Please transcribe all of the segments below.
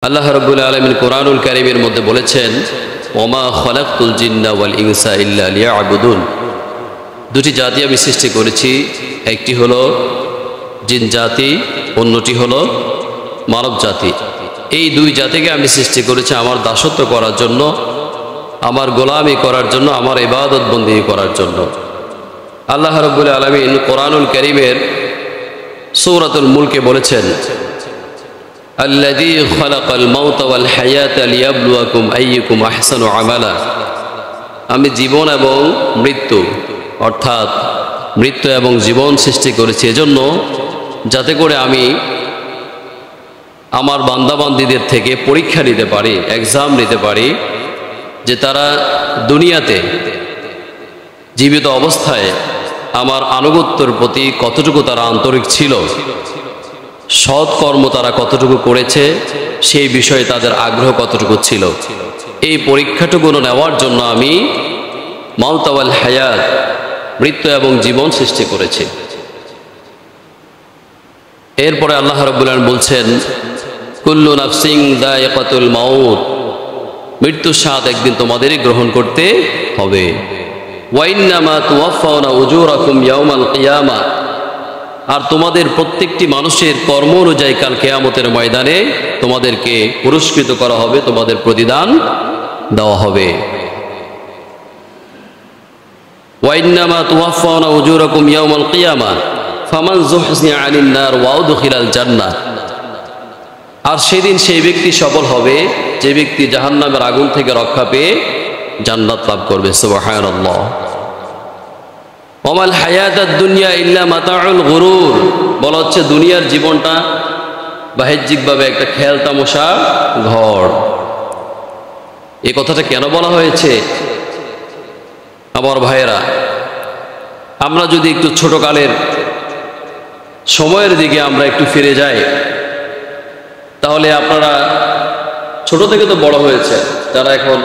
আল্লাহ রাব্বুল আলামিন কোরআনুল কারীমের মধ্যে বলেছেন, ওমা খলাকতুল জিন্না ওয়াল ইনসা ইল্লা লিয়াবুদুন। দুটি জাতি আমি সৃষ্টি করেছি, একটি হলো জিন জাতি, অন্যটি হলো মানব জাতি। এই দুই জাতিকে আমি সৃষ্টি করেছি আমার দাসত্ব করার জন্য, আমার গোলামি করার জন্য, আমার ইবাদত বন্দেগী করার জন্য। আল্লাহ রাব্বুল আলামিন কোরআনুল কারীমের সূরাতুল মুলকে বলেছেন, আল্লাযী খালাকাল মাউতা ওয়াল হায়াতা লিয়াবলুয়াকুম আইয়ুকুম আহসানু আমালা। আমি জীবন এবং মৃত্যু অর্থাৎ মৃত্যু এবং জীবন সৃষ্টি করেছি এজন্য, যাতে করে আমি আমার বান্দাবান্দীদের থেকে পরীক্ষা নিতে পারি, এক্সাম নিতে পারি, যে তারা দুনিয়াতে জীবিত অবস্থায় আমার আনুগত্যের প্রতি কতটুকু তারা আন্তরিক ছিল, সৎ কর্ম তারা কতটুকু করেছে, সেই বিষয়ে তাদের আগ্রহ কতটুকু ছিল। এই পরীক্ষাটুকু নেওয়ার জন্য আমি মাউতা ওয়াল হায়াত, মৃত্যু এবং জীবন সৃষ্টি করেছি। এরপরে আল্লাহ রাব্বুল আলামিন বলছেন, কুল্লু নাফসিন যায়িকাতুল মাউত, মৃত্যুর স্বাদ একদিন তোমাদেরই গ্রহণ করতে হবে। ওয়া ইন্নামা তুওয়াফাউনা উজুরাকুম ইয়াউমাল কিয়ামা, আর তোমাদের প্রত্যেকটি মানুষের কর্ম অনুযায়ী কাল কিয়ামতের ময়দানে তোমাদেরকে পুরস্কৃত করা হবে, তোমাদের প্রতিদান দেওয়া হবে। ওয়া ইন্নামা তুওয়াফাউনা উজুরাকুম ইয়াউমাল কিয়ামা ফামান যুহজিয়া আনিন নার ওয়া উদখিলাল জান্নাহ, আর সেদিন সেই ব্যক্তি সফল হবে যে ব্যক্তি জাহান্নামের আগুন থেকে রক্ষা পেয়ে জান্নাত লাভ করবে। সুবহানাল্লাহ। ওমাল হায়াতাদ দুনিয়া ইল্লা মাতাউল গুরুর, বলা হচ্ছে দুনিয়ার জীবনটা বাহ্যিকভাবে একটা খেয়াল তামাশা ঘর। এই কথাটা কেন বলা হয়েছে? আমার ভাইয়েরা, আমরা যদি একটু ছোটকালের সময়ের দিকে আমরা একটু ফিরে যাই, তাহলে আপনারা ছোট থেকে তো বড় হয়েছে, যারা এখন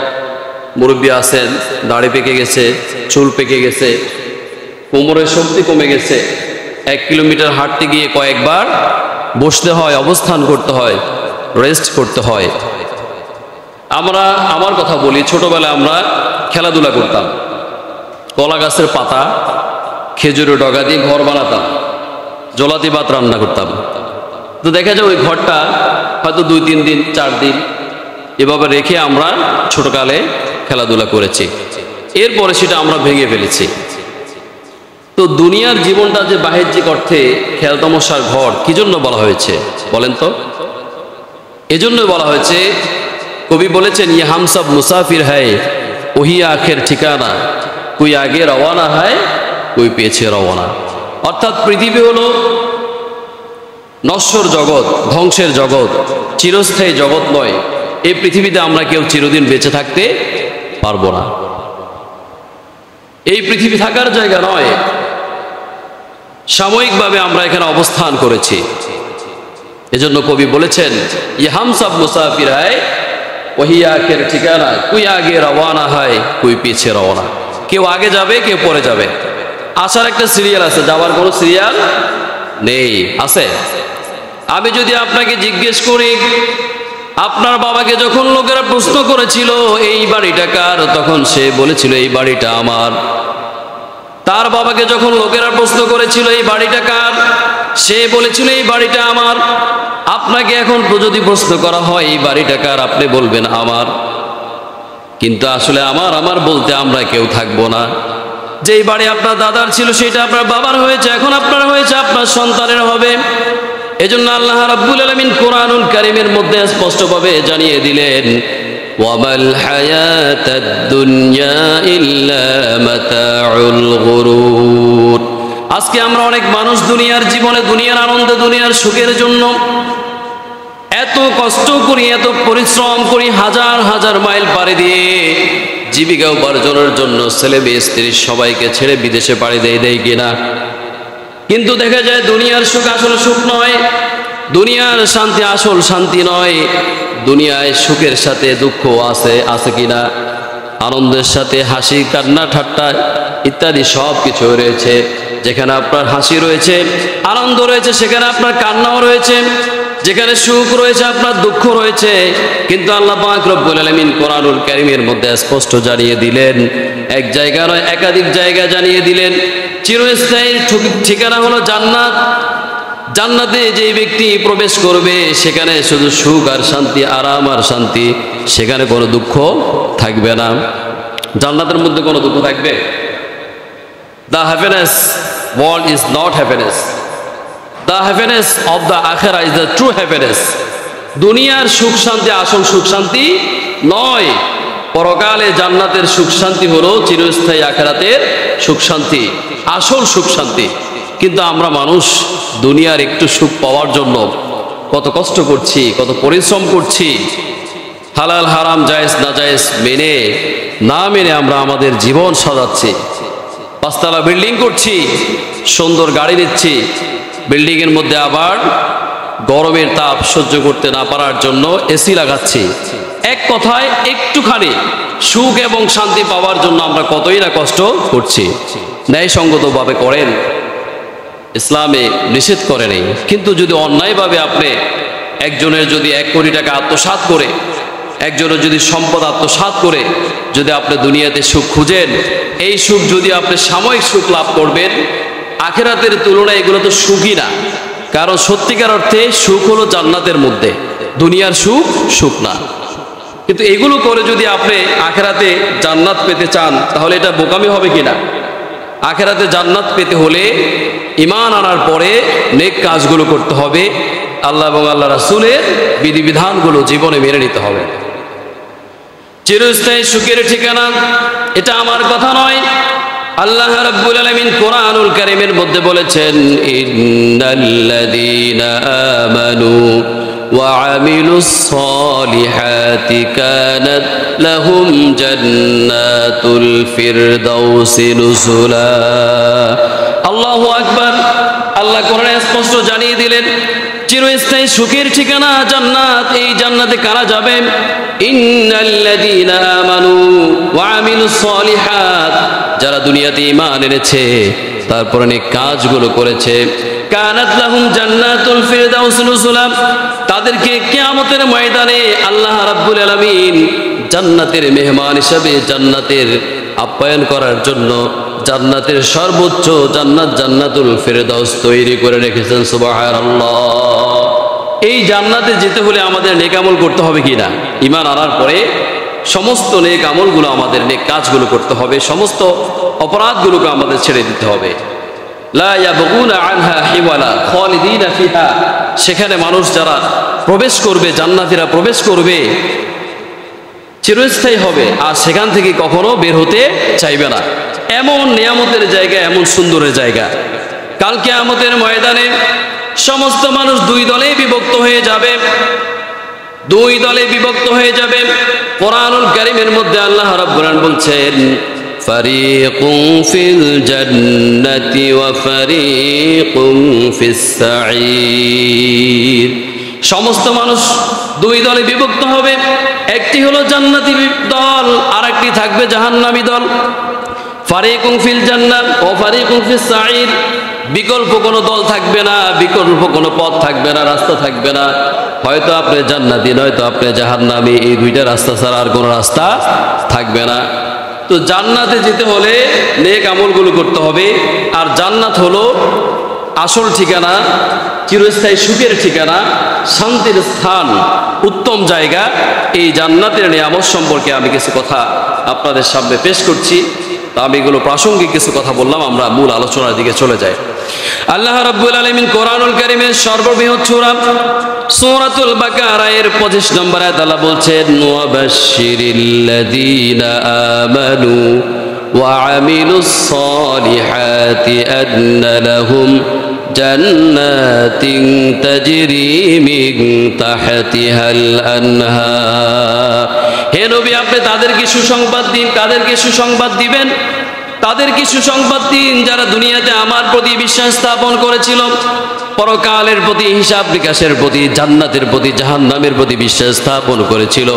মুরব্বী আছেন, দাড়ি পেকে গেছে, চুল পেকে গেছে, কোমরের শক্তি কমে গেছে, 1 কিলোমিটার হাঁটতে গিয়ে কয়েকবার বসতে হয়, অবস্থান করতে হয়, রেস্ট করতে হয়। আমার কথা বলি, ছোটবেলায় আমরা খেলাধুলা করতাম, কলা গাছের পাতা, খেজুরের ডগা দিয়ে ঘর বানাতাম, জলাতি ভাত রান্না করতাম। তো দেখা যায় ওই ঘরটা হয়তো 2-3 দিন 4 দিন এভাবে রেখে আমরা ছোটকালে খেলাধুলা করেছি, এরপরে সেটা আমরা ভেঙে ফেলেছি। তো দুনিয়ার জীবনটা যে বাহ্যিক অর্থে খেয়াল তামাশার ঘর, কি জন্য বলা হয়েছে বলেন তো? এজন্য বলা হয়েছে, কবি বলেছেন, ইয়ে হাম সব মুসাফির হ্যায় ওহি আখের ঠিকানা, কুই আগে রওয়ানা হয় কুই পেছে রওয়ানা। অর্থাৎ পৃথিবী হলো নশ্বর জগৎ, ধ্বংসের জগৎ, চিরস্থায়ী জগৎ নয়। এই পৃথিবীতে আমরা কেউ চিরদিন বেঁচে থাকতে পারবো না। এই পৃথিবী থাকার জায়গা নয়, সাময়িকভাবে আমরা এখানে অবস্থান করেছি। এজন্য কবি বলেছেন, ইয়ে হাম সব মুসাফির হয় ওহি আখের ঠিকানা, কুই আগে রওয়ানা হয় কুই পিছে রওয়ানা। কেউ আগে যাবে, কেউ পরে যাবে। আসার একটা সিরিয়াল আছে, যাওয়ার কোনো সিরিয়াল নেই। আছে? আমি যদি আপনাকে জিজ্ঞেস করি, আপনার বাবাকে যখন লোকেরা প্রশ্ন করেছিল এই বাড়িটা কার, তখন সে বলেছিল এই বাড়িটা আমার। তার বাবাকে যখন লোকেরা প্রশ্ন করেছিল এই বাড়িটা কার, সে বলেছিল এই বাড়িটা আমার। আপনাকে এখন যদি প্রশ্ন করা হয় এই বাড়িটা কার, আপনি বলবেন আমার। কিন্তু আসলে আমার বলতে আমরা কেউ থাকবো না। যেই বাড়ি আপনার দাদার ছিল সেটা আপনার বাবার হয়েছে, এখন আপনার হয়েছে, আপনার সন্তানের হবে। এজন্য আল্লাহ রাব্বুল আলামিন কোরআনুল কারীমের মধ্যে স্পষ্টভাবে জানিয়ে দিলেন, ওয়ামাল হায়াতাদ দুনিয়া ইল্লা মাতাউল গুরুর। আজকে আমরা অনেক মানুষ দুনিয়ার জীবনে, দুনিয়ার আনন্দে, দুনিয়ার সুখের জন্য এত কষ্ট করি, এত পরিশ্রম করি, হাজার হাজার মাইল পাড়ি দিয়ে জীবিকা উপার্জনের জন্য ছেলে মেয়ে স্ত্রী সবাইকে ছেড়ে বিদেশে পাড়ি দেয় কিনা? কিন্তু দেখা যায় দুনিয়ার সুখ আসলে সুখ নয়, দুনিয়ার শান্তি আসল শান্তি নয়। দুনিয়ায় সুখের সাথে দুঃখ আছে কিনা? আনন্দের সাথে হাসি, কান্না, ঠাট্টা ইত্যাদি সব কিছু রয়েছে। যেখানে আপনার হাসি রয়েছে, আনন্দ রয়েছে, সেখানে আপনার কান্নাও রয়েছে। যেখানে সুখ রয়েছে আপনার দুঃখ রয়েছে। কিন্তু আল্লাহ পাক রব্বুল আলামিন কোরআনুল কারীমের মধ্যে স্পষ্ট জানিয়ে দিলেন, এক জায়গা নয় একাধিক জায়গা জানিয়ে দিলেন, চিরস্থায়ী ঠিকানা হলো জান্নাত। জান্নাতে যে ব্যক্তি প্রবেশ করবে সেখানে শুধু সুখ আর শান্তি, আরাম আর শান্তি, সেখানে কোনো দুঃখ থাকবে না। জান্নাতের মধ্যে কোনো দুঃখ থাকবে? The happiness world is not happiness, the happiness of the আখিরা ইজ দ্য ট্রু হ্যাপিনেস। দুনিয়ার সুখ শান্তি আসল সুখ শান্তি নয়, পরকালে জান্নাতের সুখ শান্তি হলো চিরস্থায়ী আখিরাতের সুখ শান্তি, আসল সুখ শান্তি। কিন্তু আমরা মানুষ দুনিয়ার একটু সুখ পাওয়ার জন্য কত কষ্ট করছি, কত পরিশ্রম করছি, হালাল হারাম জায়েজ না জায়েজ মেনে না মেনে আমরা আমাদের জীবন সাজাচ্ছি। পাঁচতলা বিল্ডিং করছি, সুন্দর গাড়ি নিচ্ছি, বিল্ডিংয়ের মধ্যে আবার গরমের তাপ সহ্য করতে না পারার জন্য এসি লাগাচ্ছি। এক কথায় একটুখানি সুখ এবং শান্তি পাওয়ার জন্য আমরা কতই না কষ্ট করছি। ন্যায়সঙ্গতভাবে করেন, ইসলামে নিষেধ করে নেই। কিন্তু যদি অন্যায়ভাবে আপনি একজনের যদি 1 কোটি টাকা আত্মসাৎ করে, একজনের যদি সম্পদ আত্মসাৎ করে যদি আপনি দুনিয়াতে সুখ খুঁজেন, এই সুখ যদি আপনি সাময়িক সুখ লাভ করবেন, আখিরাতের তুলনায় এগুলো তো সুখই না। কারণ সত্যিকার অর্থে সুখ হলো জান্নাতের মধ্যে, দুনিয়ার সুখ সুখ না। কিন্তু এগুলো করে যদি আপনি আখিরাতে জান্নাত পেতে চান, তাহলে এটা বোকামি হবে কিনা? আখিরাতে জান্নাত পেতে হলে ঈমান আনার পরে নেক কাজগুলো করতে হবে, আল্লাহ এবং আল্লাহ রাসূলের বিধিবিধানগুলো জীবনে মেনে নিতে হবে। চিরস্থায়ী সুখের ঠিকানা এটা আমার কথা নয়, আল্লাহ রাব্বুল আলামিন কোরআনুল কারীমের মধ্যে বলেছেন, ইন্নাল্লাযীনা আমানু ওয়া আমিলুস সালিহাতি কানাত লাহুম জান্নাতুল ফিরদাউসি নুজুলা। আল্লাহু আকবার। আল্লাহ কোরআনে স্পষ্ট জানিয়ে দিলেন চিরস্থায়ী সুখের ঠিকানা জান্নাত। এই জান্নাতে কারা যাবে? ইন্নাল্লাযীনা আমানু ওয়া আমিলুস সালিহাত, যারা দুনিয়াতে ঈমান এনেছে তারপর নেক কাজগুলো করেছে, কানাত লাহুম জান্নাতুল ফিরদাউস নুজুলা, তাদেরকে কিয়ামতের ময়দানে আল্লাহ রাব্বুল আলামিন জান্নাতের মেহমান হিসেবে জান্নাতের আপ্যায়ন করার জন্য জান্নাতের সর্বোচ্চ জান্নাত জান্নাতুল ফিরদাউস তৈরি করে রেখেছেন। সুবহানাল্লাহ। এই জান্নাতে যেতে হলে আমাদের নেক আমল করতে হবে কিনা? ঈমান আনার পরে সমস্ত নেক আমলগুলো আমাদের, নেক কাজগুলো করতে হবে, সমস্ত অপরাধগুলোকে আমাদের ছেড়ে দিতে হবে। লা ইয়াবগুনা আনহা হিওয়ালা খালিদিনা ফিহা, সেখানে মানুষ যারা প্রবেশ করবে, জান্নাতীরা প্রবেশ করবে, চিরস্থায়ী হবে আর সেখান থেকে কখনো বের হতে চাইবে না। এমন নিয়ামতের জায়গা, এমন সুন্দরের জায়গা। কাল কিয়ামতের ময়দানে সমস্ত মানুষ 2 দলে বিভক্ত হয়ে যাবে, 2 দলে বিভক্ত হয়ে যাবে। কোরআনুল কারীমের মধ্যে আল্লাহ রাব্বুল আলামিন বলছেন, ফারিকুন ফিল জান্নাতি ওয়া ফারিকুন ফিস সাঈর। সমস্ত মানুষ 2 দলে বিভক্ত হবে, একটি হলো জান্নাতি দল, আর একটি থাকবে জাহান্নামী দল। ফারিকুন ফিল জান্নাত ও ফারিকুন ফিস সাঈর, বিকল্প কোনো দল থাকবে না, বিকল্প কোনো পথ থাকবে না, রাস্তা থাকবে না। হয়তো আপনি জান্নাতি, নয়তো আপনি জাহান্নামী, এই 2টা রাস্তা ছাড়া আর কোনো রাস্তা থাকবে না। তো জান্নাতে যেতে হলে নেক আমলগুলো করতে হবে, আর জান্নাত হলো আসল ঠিকানা, চিরস্থায়ী সুখের ঠিকানা, শান্তির স্থান, উত্তম জায়গা। এই জান্নাতের নিয়ামত সম্পর্কে আমি কিছু কথা আপনাদের সামনে পেশ করছি। তা আমি এগুলো প্রাসঙ্গিক কিছু কথা বললাম, আমরা মূল আলোচনার দিকে চলে যাই। আল্লাহ রাব্বুল আলামিন কোরআনুল কারীমের সর্ববৃহৎ সূরা সূরাতুল বাকারা এর 25 নম্বর আয়াতে আল্লাহ বলছেন, ওয়াবাশশিরিল্লাযীনা আমানু ওয়া আমিলুস সালিহাতি আন্না লাহুম জান্নাতিন তাজরি মিন তাহতিহাল আনহার। হে নবী, আপনি তাদেরকে সুসংবাদ দিন, তাদেরকে সুসংবাদ দিবেন, তাদেরকে সুসংবাদ দিন যারা দুনিয়াতে আমার প্রতি বিশ্বাস স্থাপন করেছিল, পরকালের প্রতি, হিসাব বিকাশের প্রতি, জান্নাতের প্রতি, জাহান্নামের প্রতি বিশ্বাস স্থাপন করেছিল।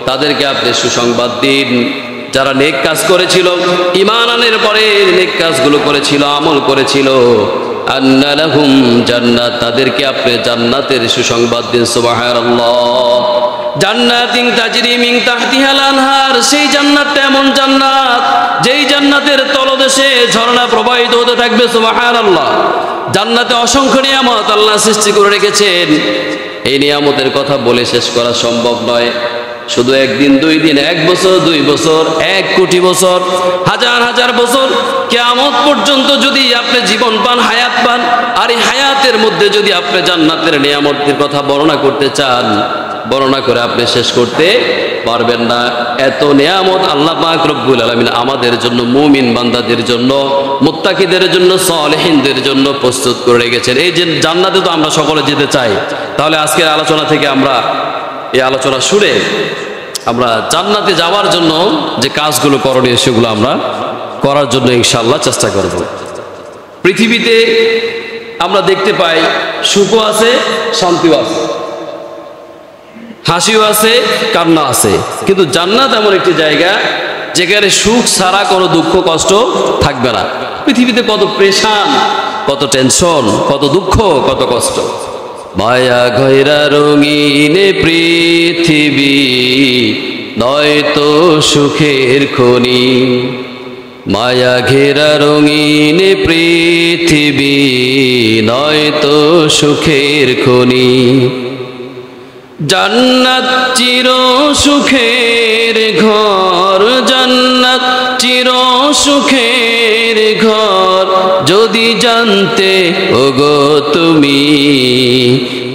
তাদেরকে আপনি সুসংবাদ দিন যারা নেক কাজ করেছিল, ঈমান আনার পরে নেক কাজগুলো করেছিল, আমল করেছিল, আন্না লাহুম জান্নাত, তাদেরকে আপনি জান্নাতের সুসংবাদ দিন। সুবহানাল্লাহ। জান্নাতিন তাজরি মিন তাহতিহাল আনহার, সেই জান্নাতটা এমন জান্নাত যেই জান্নাতের তলদেশে ঝর্ণা প্রবাহিত হতে থাকবে। সুবহানাল্লাহ। জান্নাতে অসংখ্য নিয়ামত আল্লাহ সৃষ্টি করে রেখেছেন। এই নিয়ামতের কথা বলে শেষ করা সম্ভব নয়। শুধু একদিন, 2 দিন, 1 বছর, 2 বছর, 1 কোটি বছর, হাজার হাজার বছর, কিয়ামত পর্যন্ত যদি আপনি জীবন পান, হায়াত পান, আর এই হায়াতের মধ্যে যদি আপনি জান্নাতের নিয়ামতের কথা বর্ণনা করতে চান, বর্ণনা করে আপনি শেষ করতে পারবেন না। এত নিয়ামত আল্লাহ পাক রব্বুল আলামিন আমাদের জন্য, মুমিন বান্দাদের জন্য, মুত্তাকিদের জন্য, সালেহিনদের জন্য প্রস্তুত করে রেখেছেন। এই যে জান্নাতে তো আমরা সকলে যেতে চাই। তাহলে আজকের আলোচনা থেকে আমরা, এই আলোচনা শুনে আমরা জান্নাতে যাওয়ার জন্য যে কাজগুলো করণীয় সেগুলো আমরা করার জন্য ইনশাআল্লাহ চেষ্টা করব। পৃথিবীতে আমরা দেখতে পাই সুখও আছে, শান্তিও আছে, হাসিও আছে, কান্না আছে, কিন্তু জান্নাত এমন একটি জায়গা যেখানে সুখ ছাড়া কোনো দুঃখ কষ্ট থাকবে না। পৃথিবীতে কত প্রেশান, কত টেনশন, কত দুঃখ, কত কষ্ট। মায়া ঘৈরা রঙিনে পৃথিবী নয়তো সুখের খনি, মায়া ঘেরা রঙিনে পৃথিবী নয়তো সুখের খনি। জান্নাত চির সুখের ঘর, জান্নাত চির সুখের ঘর, যদি জানতে ওগো তুমি,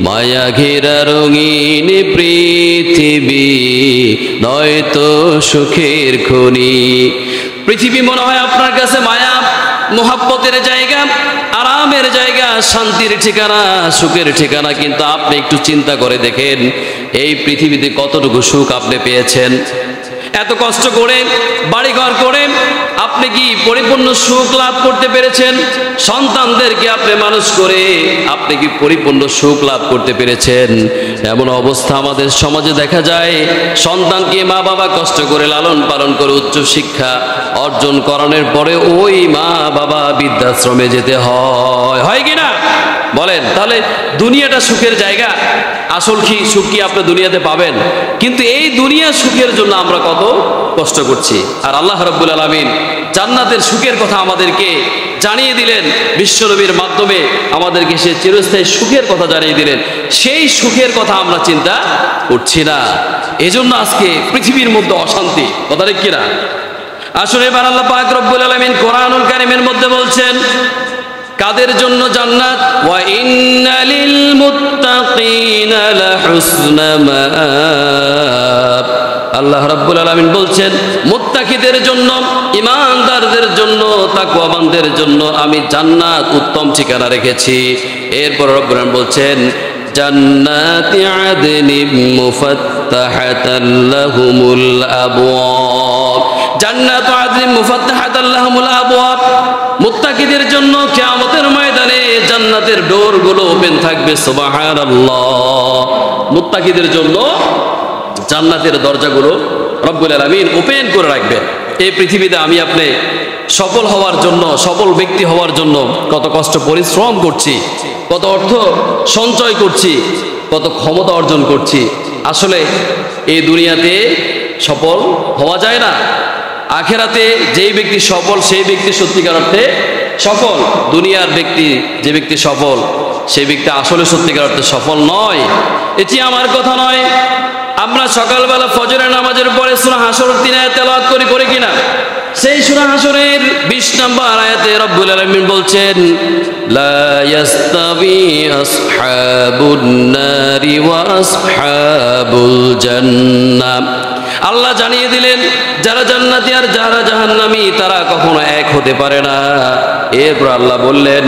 মায়া ঘেরা রঙিন পৃথিবী নয়তো সুখের খনি। পৃথিবী মনে হয় আপনার কাছে মায়া মোহাব্বতের জায়গা, আরামের জায়গা, শান্তির ঠিকানা, সুখের ঠিকানা, কিন্তু আপনি একটু চিন্তা করে দেখেন এই পৃথিবীতে কতটুকু সুখ আপনি পেয়েছেন। এত কষ্ট করে বাড়িঘর করে আপনি কি পরিপূর্ণ সুখ লাভ করতে পেরেছেন? সন্তানদেরকে আপনি মানুষ করে আপনি কি পরিপূর্ণ সুখ লাভ করতে পেরেছেন? এমন অবস্থা আমাদের সমাজে দেখা যায়। সন্তানকে মা বাবা কষ্ট করে লালন পালন করে উচ্চ শিক্ষা অর্জন করানোর পরে ওই মা বাবা বৃদ্ধাশ্রমে যেতে হয় কিনা বলেন? তাহলে দুনিয়াটা সুখের জায়গা, আসল কি সুখ কি আপনি দুনিয়াতে পাবেন? কিন্তু এই দুনিয়া সুখের জন্য আমরা কত কষ্ট করছি। আর আল্লাহ রাব্বুল আলামিন জান্নাতের সুখের কথা আমাদেরকে জানিয়ে দিলেন বিশ্বনবীর মাধ্যমে, আমাদেরকে সে চিরস্থায়ী সুখের কথা জানিয়ে দিলেন। সেই সুখের কথা আমরা চিন্তা করছি না, এজন্য আজকে পৃথিবীর মধ্যে অশান্তি। কথা ঠিক কিনা? আসলে এবার আল্লাহ পাক রব্বুল আলামিন কোরআনুল কারীমের মধ্যে বলছেন কাদের জন্য জান্নাত, ওয়া ইন্না লিল মুত্তাকিনা লাহুসনা মাআব। আল্লাহ রাব্বুল আলামিন বলছেন মুত্তাকিদের জন্য, ঈমানদারদের জন্য, তাকওয়াবানদের জন্য আমি জান্নাত উত্তম ঠিকানা রেখেছি। এরপর রব্বুল আলামিন বলছেন জান্নাতি আদনিন মুফাত্তাহাতান লাহুমুল আবওয়াব। জান্নাতু আদনিন মুফাত্তাহাতান লাহুমুল আবওয়াব, মুত্তাকিদের জন্য কিয়ামতের ময়দানে জান্নাতের ডোরগুলো ওপেন থাকবে। সুবহানাল্লাহ। মুত্তাকিদের জন্য জান্নাতের দরজাগুলো রব্বুল আলামিন ওপেন করে রাখবেন। এই পৃথিবীতে আমি আপনি সফল হওয়ার জন্য, সফল ব্যক্তি হওয়ার জন্য কত কষ্ট পরিশ্রম করছি, কত অর্থ সঞ্চয় করছি, কত ক্ষমতা অর্জন করছি। আসলে এই দুনিয়াতে সফল হওয়া যায় না। আখেরাতে যেই ব্যক্তি সফল সেই ব্যক্তি সত্যিকার অর্থে সফল। দুনিয়ার ব্যক্তি, যে ব্যক্তি সফল সেই ব্যক্তি আসলে সত্যিকার অর্থে সফল নয়। এটি আমার কথা নয়। আমরা সকালবেলা ফজরের নামাজের পরে সূরা হাসর 3 আয়াত তেলাওয়াত করি কিনা? সেই সূরা হাসরের 20 নম্বর আয়াতে রব্বুল আলামিন বলছেন লা ইয়াস্তাবি আসহাবুন নারি ওয়া আসহাবুল জান্নাহ। আল্লাহ জানিয়ে দিলেন যারা জান্নাতি আর যারা জাহান্নামী তারা কখনো এক হতে পারে না। এরপর আল্লাহ বললেন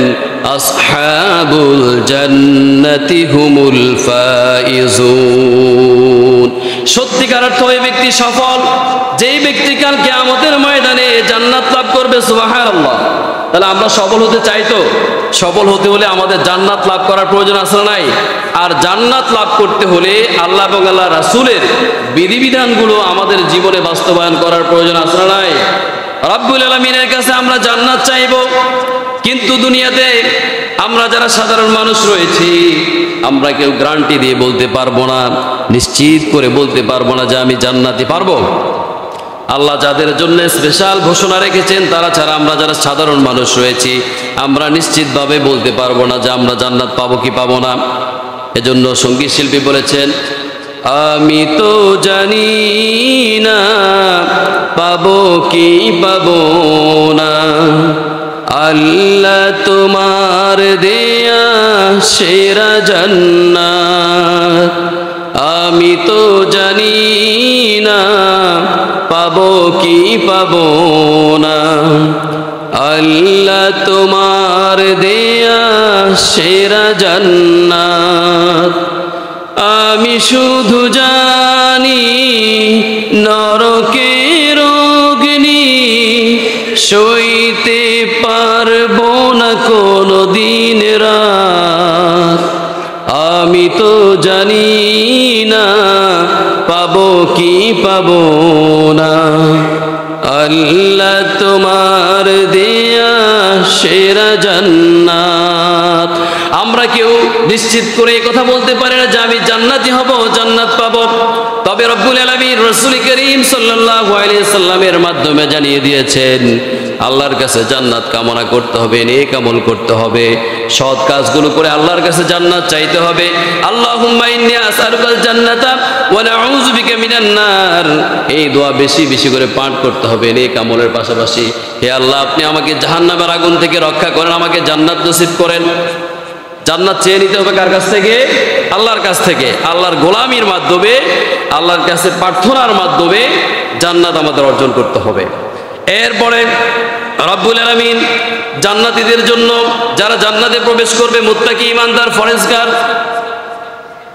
আসহাবুল জান্নাতি হুমুল ফাইজুন। সত্যিকার অর্থে ওই ব্যক্তি সফল যেই ব্যক্তি কাল কিয়ামতের ময়দানে জান্নাত লাভ করবে। সুবহানাল্লাহ। তাহলে আমরা সফল হতে চাই তো? সফল হতে হলে আমাদের জান্নাত লাভ করার প্রয়োজন আছে না নাই? আর জান্নাত লাভ করতে হলে আল্লাহ এবং আল্লাহ রাসূলের বিধিবিধানগুলো আমাদের জীবনে বাস্তবায়ন করার প্রয়োজন আছে না নাই? রব্বুল আলামিনের কাছে আমরা জান্নাত চাইব, কিন্তু দুনিয়াতে আমরা যারা সাধারণ মানুষ রয়েছি, আমরা কেউ গ্যারান্টি দিয়ে বলতে পারবো না, নিশ্চিত করে বলতে পারবো না যে আমি জান্নাতি পারবো। আল্লাহ যাদের জন্য স্পেশাল ঘোষণা রেখেছেন তারা ছাড়া আমরা যারা সাধারণ মানুষ রয়েছি, আমরা নিশ্চিতভাবে বলতে পারবো না যে আমরা জান্নাত পাবো কি পাবো না। এজন্য সঙ্গীত শিল্পী বলেছেন, আমি তো জানি না পাবো কি পাবো না, আল্লাহ তোমার দেয়া সেরা জান্নাত। আমি তো জানি না পাবো কি পাবো না, আল্লাহ তোমার দেয়া সেরা জান্নাত। আমি শুধু জানি নরকের অগ্নি সইতে পারবো না কোনো দিন রাত। আমি তো জানি না পাবো কি পাবো না, আল্লাহ তোমার দেয়া সেরা জান্নাত। আমরা কেউ নিশ্চিত করে এই কথা বলতে পারি না যে আমি জান্নাতি হব, জান্নাত পাবো। তবে রব্বুল আলামিন রাসূল করিম সাল্লাল্লাহু আলাইহি সাল্লামের মাধ্যমে জানিয়ে দিয়েছেন, আল্লাহর কাছে জান্নাত কামনা করতে হবে, নেক আমল করতে হবে, সৎ কাজগুলো করে আল্লাহর কাছে জান্নাত চাইতে হবে। আল্লাহুম্মা ইন্নী আসআলুকাল জান্নাতা ওয়া নাউযু বিকা মিনান নার, এই দোয়া বেশি বেশি করে পাঠ করতে হবে নেক আমলের পাশাপাশি। হে আল্লাহ, আপনি আমাকে জাহান্নামের আগুন থেকে রক্ষা করেন, আমাকে জান্নাত নসিব করেন। জান্নাত চেয়ে নিতে হবে কার কাছ থেকে? আল্লাহর কাছ থেকে। আল্লাহর গোলামির মাধ্যমে, আল্লাহর কাছে প্রার্থনার মাধ্যমে জান্নাত আমাদের অর্জন করতে হবে। এরপরে রব্বুল আলামিন জান্নাতীদের জন্য, যারা জান্নাতে প্রবেশ করবে, মুত্তাকি ঈমানদার ফরেজগার,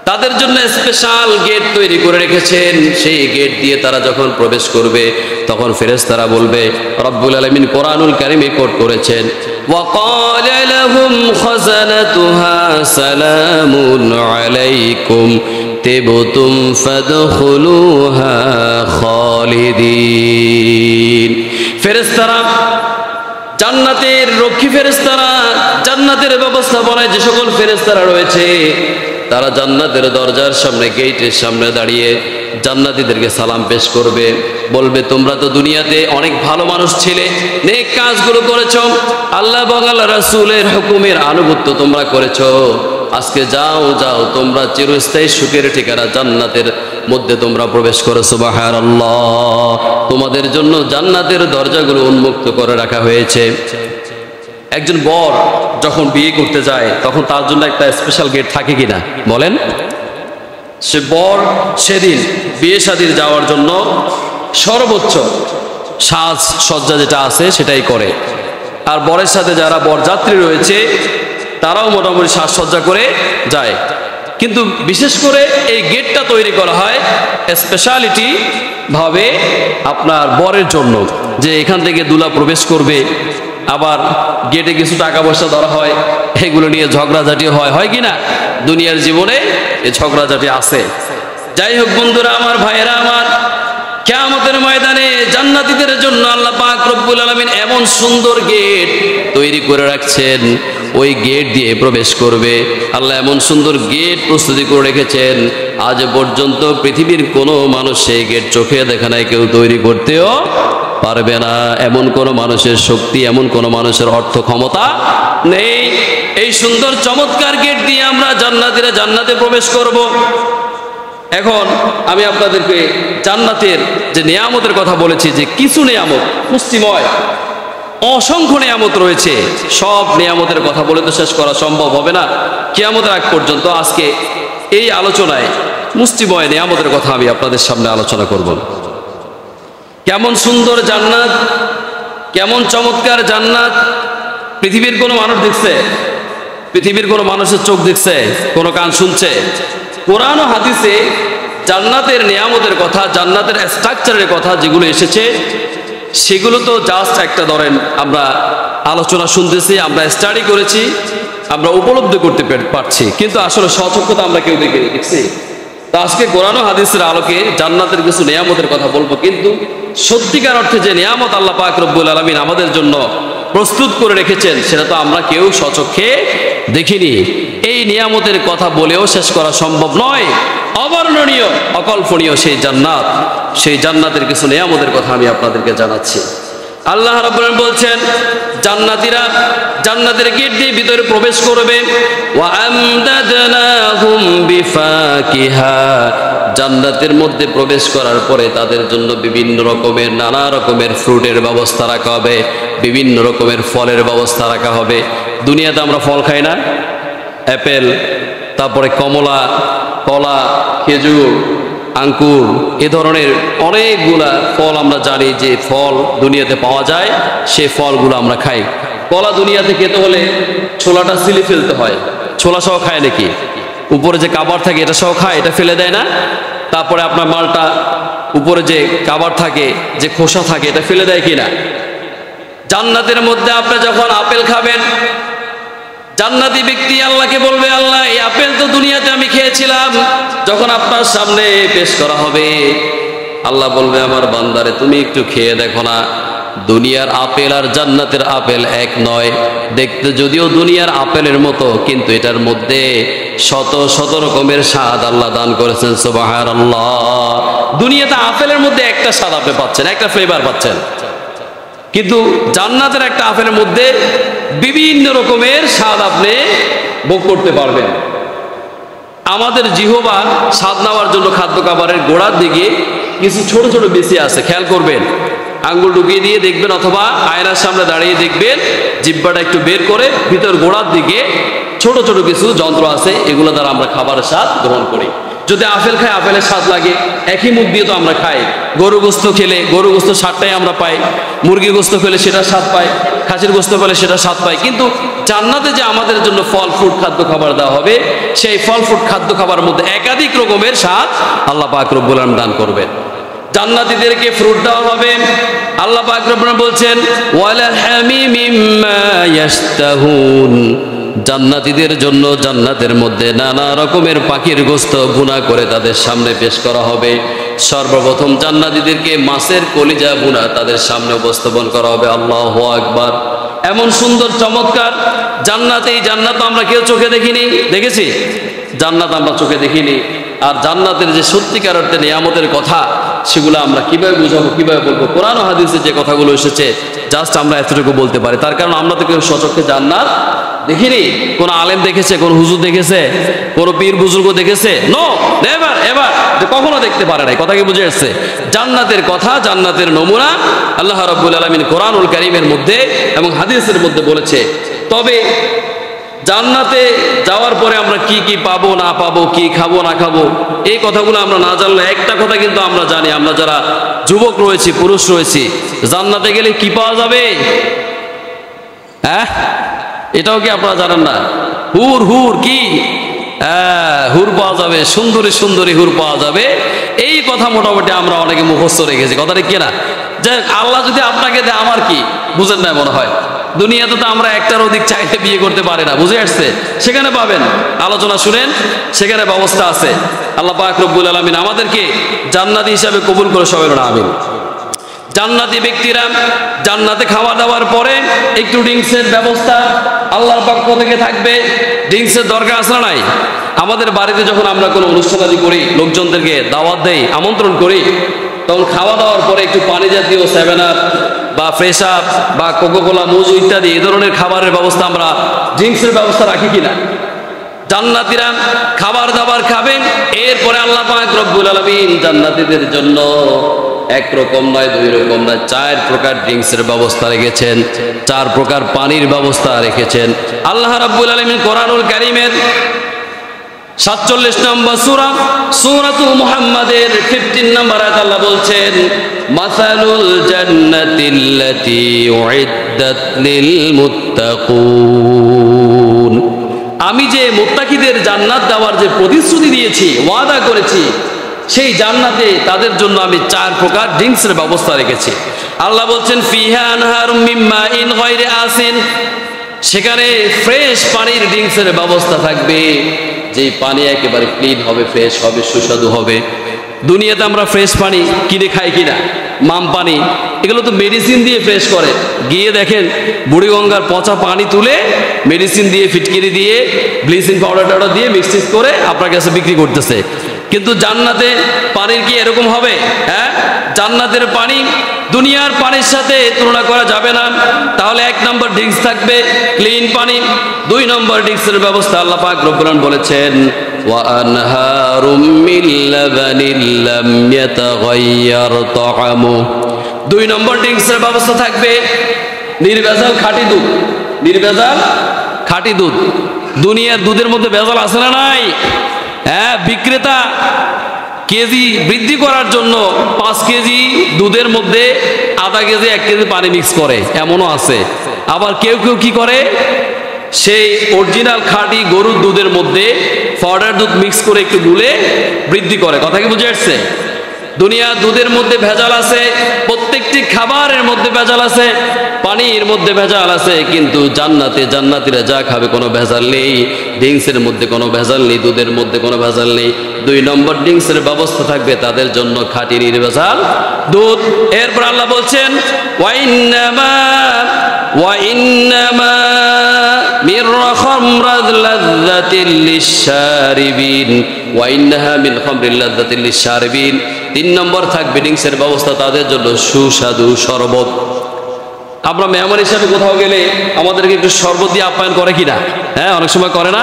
তাদের জন্য স্পেশাল গেট তৈরি করে রেখেছেন। সেই গেট দিয়ে তারা যখন প্রবেশ করবে তখন ফেরেশতারা বলবে, রব্বুল আলামিন কোরআনুল কারীমে কোট করেছেন, وَقَالَ لَهُمْ خَزَنَتُهَا سَلَامٌ عَلَيْكُمْ طِبْتُمْ فَادْخُلُوهَا خَالِدِينَ। ফেরেশতারা, জান্নাতের রক্ষী ফেরেশতারা, জান্নাতের ব্যবস্থাপনায় যে সকল ফেরেশতারা রয়েছে, তারা জান্নাতের দরজার সামনে, গেটের সামনে দাঁড়িয়ে জান্নাতীদেরকে সালাম পেশ করবে, বলবে তোমরা তো দুনিয়াতে অনেক ভালো মানুষ ছিলে, নেক কাজগুলো করেছো, আল্লাহ এবং আল্লাহ রাসূলের হুকুমের আনুগত্য তোমরা করেছো, আজকে যাও যাও তোমরা চিরস্থায়ী সুখের ঠিকানা জান্নাতের মধ্যে তোমরা প্রবেশ করো। সুবহানাল্লাহ, তোমাদের জন্য জান্নাতের দরজাগুলো উন্মুক্ত করে রাখা হয়েছে। একজন বর যখন বিয়ে করতে যায় তখন তার জন্য একটা স্পেশাল গেট থাকে কিনা বলেন? সে বর সেদিন বিয়ে শাদীর যাওয়ার জন্য সর্বোচ্চ সাজ সজ্জা যেটা আছে সেটাই করে, আর বরের সাথে যারা বরযাত্রী রয়েছে তারাও মোটামুটি সাজসজ্জা করে যায়। কিন্তু বিশেষ করে এই গেটটা তৈরি করা হয় স্পেশালিটি ভাবে আপনার বরের জন্য, যে এখান থেকে দুলা প্রবেশ করবে। আবার গেটে কিছু টাকা পয়সা ধরা হয়, এগুলো নিয়ে ঝগড়াঝাটি হয় কি না? দুনিয়ার জীবনে এই ঝগড়াঝাটি আছে। যাই হোক বন্ধুরা আমার, ভাইয়েরা আমার, কিয়ামতের ময়দানে জান্নাতীদের জন্য আল্লাহ পাক রব্বুল আলামিন এমন সুন্দর গেট তৈরি করে রাখছেন, ওই গেট দিয়ে প্রবেশ করবে। আল্লাহ এমন সুন্দর গেট প্রস্তুতি করে রেখেছেন, আজ পর্যন্ত পৃথিবীর কোনো মানুষ সেই গেট চোখে দেখা নাই, কেউ তৈরি করতেও পারবে না। এমন কোনো মানুষের শক্তি, এমন কোনো মানুষের অর্থ ক্ষমতা নেই। এই সুন্দর চমৎকার গেট দিয়ে আমরা জান্নাতীরা জান্নাতে প্রবেশ করব। এখন আমি আপনাদেরকে জান্নাতের যে নিয়ামতের কথা বলেছি, যে কিছু নিয়ামত পুষ্টিময় অসংখ্য নিয়ামত রয়েছে, সব নিয়ামতের কথা বলে তো শেষ করা সম্ভব হবে না কিয়ামতের আগ পর্যন্ত। আজকে এই আলোচনায় পুষ্টিময় নিয়ামতের কথা আমি আপনাদের সামনে আলোচনা করব। কেমন সুন্দর জান্নাত, কেমন চমৎকার জান্নাত, পৃথিবীর কোনো মানুষ দেখছে? পৃথিবীর কোনো মানুষের চোখ দেখছে? কোনো কান শুনছে? কোরআন ও হাদিসে জান্নাতের নিয়ামতের কথা, জান্নাতের স্ট্রাকচারের কথা যেগুলো এসেছে, সেগুলো তো জাস্ট একটা ধরেন আমরা আলোচনা শুনতেছি, আমরা স্টাডি করেছি, আমরা উপলব্ধি করতে পারছি, কিন্তু আসলে সচক্ষতা আমরা কেউ দেখছি। তো আজকে কোরআন ও হাদিসের আলোকে জান্নাতের কিছু নিয়ামতের কথা বলবো, কিন্তু সত্যিকার অর্থে যে নিয়ামত আল্লাহ পাক রব্বুল আলামিন আমাদের জন্য প্রস্তুত করে রেখেছেন সেটা তো আমরা কেউ স্বচক্ষে দেখিনি। এই নিয়ামতের কথা বলেও শেষ করা সম্ভব নয়। অবর্ণনীয়, অকল্পনীয় সেই জান্নাত, সেই জান্নাতের কিছু নিয়ামতের কথা আমি আপনাদেরকে জানাচ্ছি। আল্লাহ রাব্বুল আলামিন বলছেন, জান্নাতীরা জান্নাতের গেট দিয়ে ভিতরে প্রবেশ করবে। ওয়া আমদাদনাহুম বিফাকিহা, জান্নাতের মধ্যে প্রবেশ করার পরে তাদের জন্য বিভিন্ন রকমের নানা রকমের ফ্রুটের ব্যবস্থা রাখা হবে, বিভিন্ন রকমের ফলের ব্যবস্থা রাখা হবে। দুনিয়াতে আমরা ফল খাই না? অ্যাপেল, তারপরে কমলা, কলা, খেজুর, আঙ্কুর, এ ধরনের অনেকগুলা ফল আমরা জানি যে ফল দুনিয়াতে পাওয়া যায়, সে ফলগুলো আমরা খাই। কলা দুনিয়াতে খেতে হলে ছোলাটা ছিলে ফেলতে হয়। ছোলা সহ খায় নাকি? উপরে যে কাবার থাকে এটা সহ খায়, এটা ফেলে দেয় না। তারপরে আপনার মালটা উপরে যে কাবার থাকে, যে খোসা থাকে, এটা ফেলে দেয় কিনা? জান্নাতের মধ্যে আপনি যখন আপেল খাবেন, জান্নাতি ব্যক্তি আল্লাহকে বলবে, আল্লাহ এই আপেল তো দুনিয়াতে আমি খেয়েছিলাম, যখন আপনার সামনে পেশ করা হবে, আল্লাহ বলবে, আমার বান্দারে তুমি একটু খেয়ে দেখো না, দুনিয়ার আপেল আর জান্নাতের আপেল এক নয়। দেখতে যদিও দুনিয়ার আপেলের মতো, কিন্তু এটার মধ্যে শত শত রকমের স্বাদ আল্লাহ দান করেছেন। সুবহানাল্লাহ। দুনিয়াতে আপেলের মধ্যে একটা স্বাদ আপনি পাচ্ছেন, একটা ফ্লেভার পাচ্ছেন, কিন্তু জান্নাতের একটা আপেলের মধ্যে বিভিন্ন রকমের স্বাদ আপনি ভোগ করতে পারবেন। আমাদের জিহ্বা স্বাদ নেওয়ার জন্য খাদ্য খাবারের গোড়ার দিকে কিছু ছোট ছোট বিসি আছে, খেয়াল করবেন। আঙ্গুল ঢুকিয়ে দিয়ে দেখবেন, অথবা আয়নার সামনে দাঁড়িয়ে দেখবেন, জিহ্বাটা একটু বের করে ভিতর গোড়ার দিকে ছোট ছোট কিছু যন্ত্র আছে, এগুলো দ্বারা আমরা খাবারের স্বাদ গ্রহণ করি। যদি আপেল খাই, আপেলের স্বাদ লাগে, একই মুখ দিয়ে তো আমরা খাই। গরু গোস্ত খেলে গরু গোস্ত স্বাদটাই আমরা পাই, মুরগি গোস্ত খেলে সেটা স্বাদ পাই, খাসির গোস্ত খেলে সেটা স্বাদ পাই। কিন্তু জান্নাতে যে আমাদের জন্য ফল ফ্রুট খাদ্য খাবার দেওয়া হবে, সেই ফল ফ্রুট খাদ্য খাবারের মধ্যে একাধিক রকমের স্বাদ আল্লাহ পাক রব্বুল আলামিন দান করবেন। জান্নাতীদেরকে ফ্রুট দেওয়া হবে। আল্লাহ পাক রব্বুল আলামিন বলছেন, ওয়ালাহমি মিম্মা ইয়াশতাহুন, জান্নাতীদের জন্য জান্নাতের মধ্যে নানা রকমের পাখির গোস্ত ভুনা করে তাদের সামনে পেশ করা হবে। সর্বপ্রথম জান্নাতীদেরকে মাছের কলিজা ভুনা তাদের সামনে উপস্থাপন করা হবে। আল্লাহু আকবার। এমন সুন্দর চমৎকার জান্নাত, এই জান্নাত আমরা কেউ চোখে দেখিনি, দেখেছি? জান্নাত আমরা চোখে দেখিনি। আর জান্নাতের যে সত্যিকার অর্থে নিয়ামতের কথা, সেগুলো আমরা কিভাবে বুঝাবো, কিভাবে বলবো? কোরআন ও হাদিসে যে কথাগুলো এসেছে, জাস্ট আমরা এতটুকু বলতে পারি। তার কারণ আমরা তো কেউ সচক্ষে জান্নাত দেখিনি। কোন আলেম দেখেছে, কোন হুজুর দেখেছে, কোন পীর বুজুর্গ দেখেছে? নো, নেভার এভার, কখনো দেখতে পারে নাই। কথা কি বুঝে আসছে? জান্নাতের কথা, জান্নাতের নমুনা আল্লাহ রাব্বুল আলামিন কোরআনুল কারীমের মধ্যে এবং হাদিসের মধ্যে বলেছে। তবে জান্নাতে যাওয়ার পরে আমরা কি কি পাবো না পাবো, কি খাবো না খাবো, এই কথাগুলো আমরা না জানলে, একটা কথা কিন্তু আমরা জানি, আমরা যারা যুবক রয়েছি, পুরুষ রয়েছি, জান্নাতে গেলে কি পাওয়া যাবে? হ্যাঁ, এটাও কি আপনারা জানেন না? হুর, হুর কি? হুর পাওয়া যাবে, সুন্দরী সুন্দরী হুর পাওয়া যাবে। এই কথা মোটামুটি আমরা অনেকে মুখস্থ রেখেছি। কথাটা কি না? যে আল্লাহ যদি আপনাকে দেয়, আমার কি বুঝেন না মনে হয়? দুনিয়াতে তো আমরা একটার অধিক চাইলে বিয়ে করতে পারি না, বুঝে আসছে? সেখানে পাবেন, আলোচনা শুনেন, সেখানে ব্যবস্থা আছে। আল্লাহ পাক রব্বুল আলামিন আমাদেরকে জান্নাতি হিসাবে কবুল করে, সবাই বলুন আমিন। জান্নাতি ব্যক্তিরা জান্নাতে খাওয়া দাওয়ার পরে একটু ড্রিঙ্কসের ব্যবস্থা আল্লাহর পক্ষ থেকে থাকবে। ড্রিঙ্কসের দরকার আছে না নাই? আমাদের বাড়িতে যখন আমরা কোনো অনুষ্ঠানাদি করি, লোকজনদেরকে দাওয়াত দেই, আমন্ত্রণ করি, তখন খাওয়া দাওয়ার পরে একটু পানি জাতীয় 7 আপ বা ফ্রেশ আপ বা কোকোকোলা, মুজু ইত্যাদি এই ধরনের খাবারের ব্যবস্থা, আমরা ড্রিঙ্কসের ব্যবস্থা রাখি কিনা? জান্নাতীরা খাবার দাবার খাবেন। এরপরে আল্লাহ পাক রব্বুল আলামিন জান্নাতীদের জন্য এক রকম নয়, দুই রকম নয়, 4 প্রকার ড্রিঙ্কসের ব্যবস্থা রেখেছেন, 4 প্রকার পানির ব্যবস্থা রেখেছেন। আল্লাহ রাব্বুল আলামিন কোরআনুল কারীমের 47 নম্বর সূরা, সূরাতু মুহাম্মাদের 15 নম্বর আয়াত আল্লাহ বলছেন, মাসালুল জান্নাতিল্লাতী উইদ্দাত লিল মুত্তাকুন, আমি যে মুত্তাকিদের জান্নাত দেওয়ার যে প্রতিশ্রুতি দিয়েছি, ওয়াদা করেছি, সেই জান্নাতে তাদের জন্য আমি 4 প্রকার ড্রিঙ্কসের ব্যবস্থা রেখেছি। আল্লাহ বলছেন, ফিহা আনহারুম মিন মাইন গায়রি আসিন, সেখানে ফ্রেশ পানির ড্রিঙ্কসের ব্যবস্থা থাকবে, যেই পানি একেবারে ক্লিন হবে, ফ্রেশ হবে, সুস্বাদু হবে। দুনিয়াতে আমরা ফ্রেশ পানি কিনে খাই কিনা? মাম পানি, এগুলো তো মেডিসিন দিয়ে ফ্রেশ করে। গিয়ে দেখেন বুড়িগঙ্গার পচা পানি তুলে মেডিসিন দিয়ে, ফিটকিরি দিয়ে, ব্লিচিং পাউডার টাউডার দিয়ে মিক্স করে আপনার কাছে বিক্রি করতেছে। কিন্তু জান্নাতে পানির কি এরকম হবে? হ্যাঁ, জান্নাতের পানি দুনিয়ার পানির সাথে তুলনা করা যাবে না। তাহলে 1 নম্বর ড্রিঙ্কস থাকবে ক্লিন পানি। 2 নম্বর ড্রিঙ্কসের ব্যবস্থা আল্লাহ পাক রব্বুল আলামিন বলেছেন ওয়া আনহারুম মিন লাবানিন লাম ইয়াতাগায়্যার তা'আমু। 2 নম্বর ড্রিঙ্কসের ব্যবস্থা থাকবে নির্ভেজাল খাঁটি দুধ। নির্ভেজাল খাঁটি দুধ। দুনিয়ার দুধের মধ্যে ভেজাল আছে না নাই? হ্যাঁ, বিক্রেতা কেজি বৃদ্ধি করার জন্য 5 কেজি দুধের মধ্যে আধা কেজি 1 কেজি পানি মিক্স করে, এমনও আছে। আবার কেউ কেউ কি করে, সেই অরিজিনাল খাঁটি গরুর দুধের মধ্যে পাউডার দুধ মিক্স করে একটু গুলে বৃদ্ধি করে। কথা কি বুঝে আসছে? দুনিয়ার দুধের মধ্যে ভেজাল আছে, প্রত্যেকটি খাবারের মধ্যে ভেজাল আছে, পানির মধ্যে ভেজাল আছে, কিন্তু জান্নাতে জান্নাতীরা যা খাবে কোনো ভেজাল নেই। ড্রিঙ্কসের মধ্যে কোনো ভেজাল নেই, দুধের মধ্যে কোনো ভেজাল নেই। 2 নম্বর ড্রিঙ্কসের ব্যবস্থা থাকবে তাদের জন্য খাঁটি নির্ভেজাল দুধ। এরপর আল্লাহ বলছেন ওয়াইন্নামা মির খামরাত লাযযাতিল লিশশারিবিন ওয়াইন্নাহা মিন খামরিল লাযযাতিল লিশশারিবিন। 3 নম্বর থাকবে ড্রিঙ্কসের ব্যবস্থা তাদের জন্য সুস্বাদু শরবত। আমরা মেহমান হিসাবে কোথাও গেলে আমাদেরকে একটু শরবত দিয়ে আপ্যায়ন করে কিনা? হ্যাঁ, অনেক সময় করে না?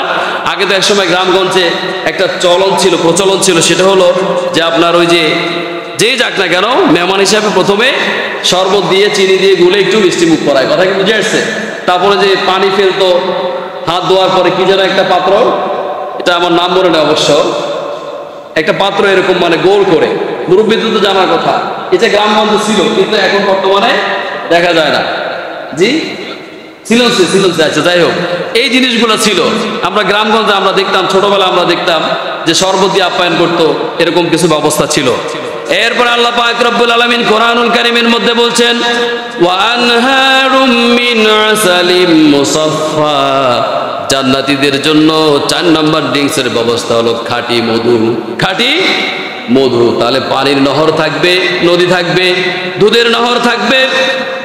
আগে তো এক সময় গ্রামগঞ্জে একটা প্রচলন ছিল, সেটা হলো যে আপনার ওই যেই যাক না কেন মেহমান হিসাবে প্রথমে শরবত দিয়ে, চিনি দিয়ে গুলে একটু মিষ্টি মুখ করায়। কথা কি বুঝে আসছে? তারপরে যে পানি ফেলতো হাত ধোয়ার পরে, কি যেন একটা পাত্র, এটা আমার নাম মনে নেই অবশ্য, একটা পাত্র এরকম মানে গোল করে, মুরব্বীদের তো জানার কথা, এটা গ্রামগঞ্জে ছিল, কিন্তু এখন বর্তমানে দেখা যায় না। জি, ছিল। আচ্ছা, যাই হোক, এই জিনিসগুলো ছিল। আমরা গ্রামগঞ্জে আমরা দেখতাম, ছোটবেলা আমরা দেখতাম যে শরবত দিয়ে আপ্যায়ন করতো, এরকম কিছু ব্যবস্থা ছিল। এরপর আল্লাহ পাক রব্বুল আলামিন কোরআনুল কারীমের মধ্যে বলছেন ওয়া আনহারুম মিন আসালিম মুসাফফা। জান্নাতীদের জন্য 4 নম্বর ড্রিঙ্কসের ব্যবস্থা হলো খাঁটি মধু। খাঁটি মধু। তাহলে পানির নহর থাকবে, নদী থাকবে, দুধের নহর থাকবে,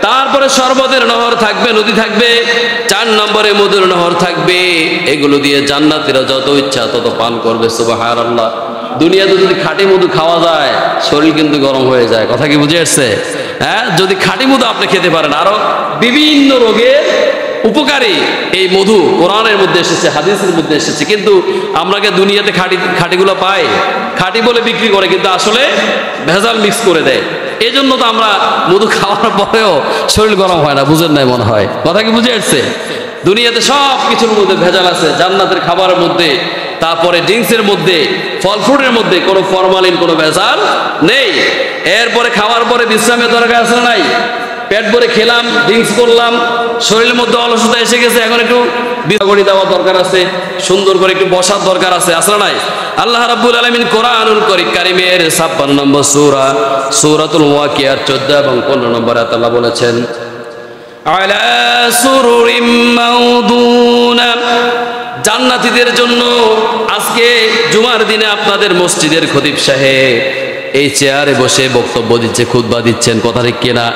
তারপরে শরবতের নহর থাকবে, নদী থাকবে, 4 নম্বরে মধুর নহর থাকবে। এগুলো দিয়ে জান্নাতীরা যত ইচ্ছা তত পান করবে। সুবহানাল্লাহ। দুনিয়াতে যদি খাঁটি মধু খাওয়া যায় শরীর কিন্তু গরম হয়ে যায়। কথা কি বুঝে আসছে? হ্যাঁ, যদি খাঁটি মধু আপনি খেতে পারেন, আরো বিভিন্ন রোগের উপকারী এই মধু কোরআনের মধ্যে এসেছে, হাদিসের মধ্যে এসেছে। কিন্তু আমরা কি দুনিয়াতে খাঁটিগুলো পাই? খাঁটি বলে বিক্রি করে, কিন্তু আসলে ভেজাল মিক্স করে দেয়। এই জন্য তো আমরা মধু খাওয়ার পরেও শরীর গরম হয় না। বুঝেন নাই মনে হয়? কথা কি বুঝে আসছে? দুনিয়াতে সব কিছুর মধ্যে ভেজাল আছে। জান্নাতের খাবারের মধ্যে, তারপরে ড্রিঙ্কসের মধ্যে, ফল ফ্রুটের মধ্যে কোনো ফরমালিন, কোনো ভেজাল নেই। এরপরে খাওয়ার পরে বিশ্রামের দরকার আছে নাই? পেট ভরে খেলাম, ড্রিঙ্কস করলাম, শরীরের মধ্যে অলসতা এসে গেছে, এখন একটু বিছাগড়ি দেওয়ার দরকার আছে, সুন্দর করে একটু বসার দরকার আছে, আসলে নাই? আল্লাহ রাব্বুল আলামিন কোরআনুল কারীমের 56 নম্বর সূরা সূরাতুল ওয়াকিয়ার 14 এবং 15 নম্বর আয়াতে আল্লাহ বলেছেন আলা সুরুরিম মাউদুনা। জান্নাতীদের জন্য আজকে জুমার দিনে আপনাদের মসজিদের খতিব সাহেব এই চেয়ারে বসে বক্তব্য দিচ্ছে, খুতবা দিচ্ছেন, কথা ঠিক কিনা?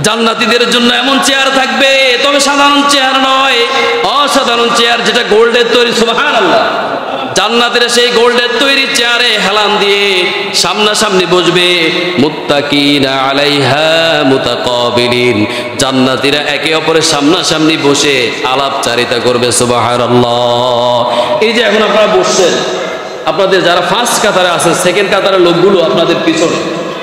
জান্নাতীদের জন্য এমন চেয়ার থাকবে, তবে সাধারণ চেয়ার নয়, অসাধারণ চেয়ার, যেটা গোল্ডের তৈরি। সুবহানাল্লাহ। জান্নাতের সেই গোল্ডের তৈরি চেয়ারে হেলান দিয়ে সামনাসামনি বসবে, মুত্তাকিনা আলাইহা মুতাকাবিলিন। জান্নাতীরা একে অপরের সামনাসামনি বসে আলাপচারিতা করবে। সুবহানাল্লাহ। এই যে এখন আপনারা বসছেন, আপনাদের যারা ফার্স্ট কাতারে আছে, সেকেন্ড কাতারের লোকগুলো আপনাদের পিছনে,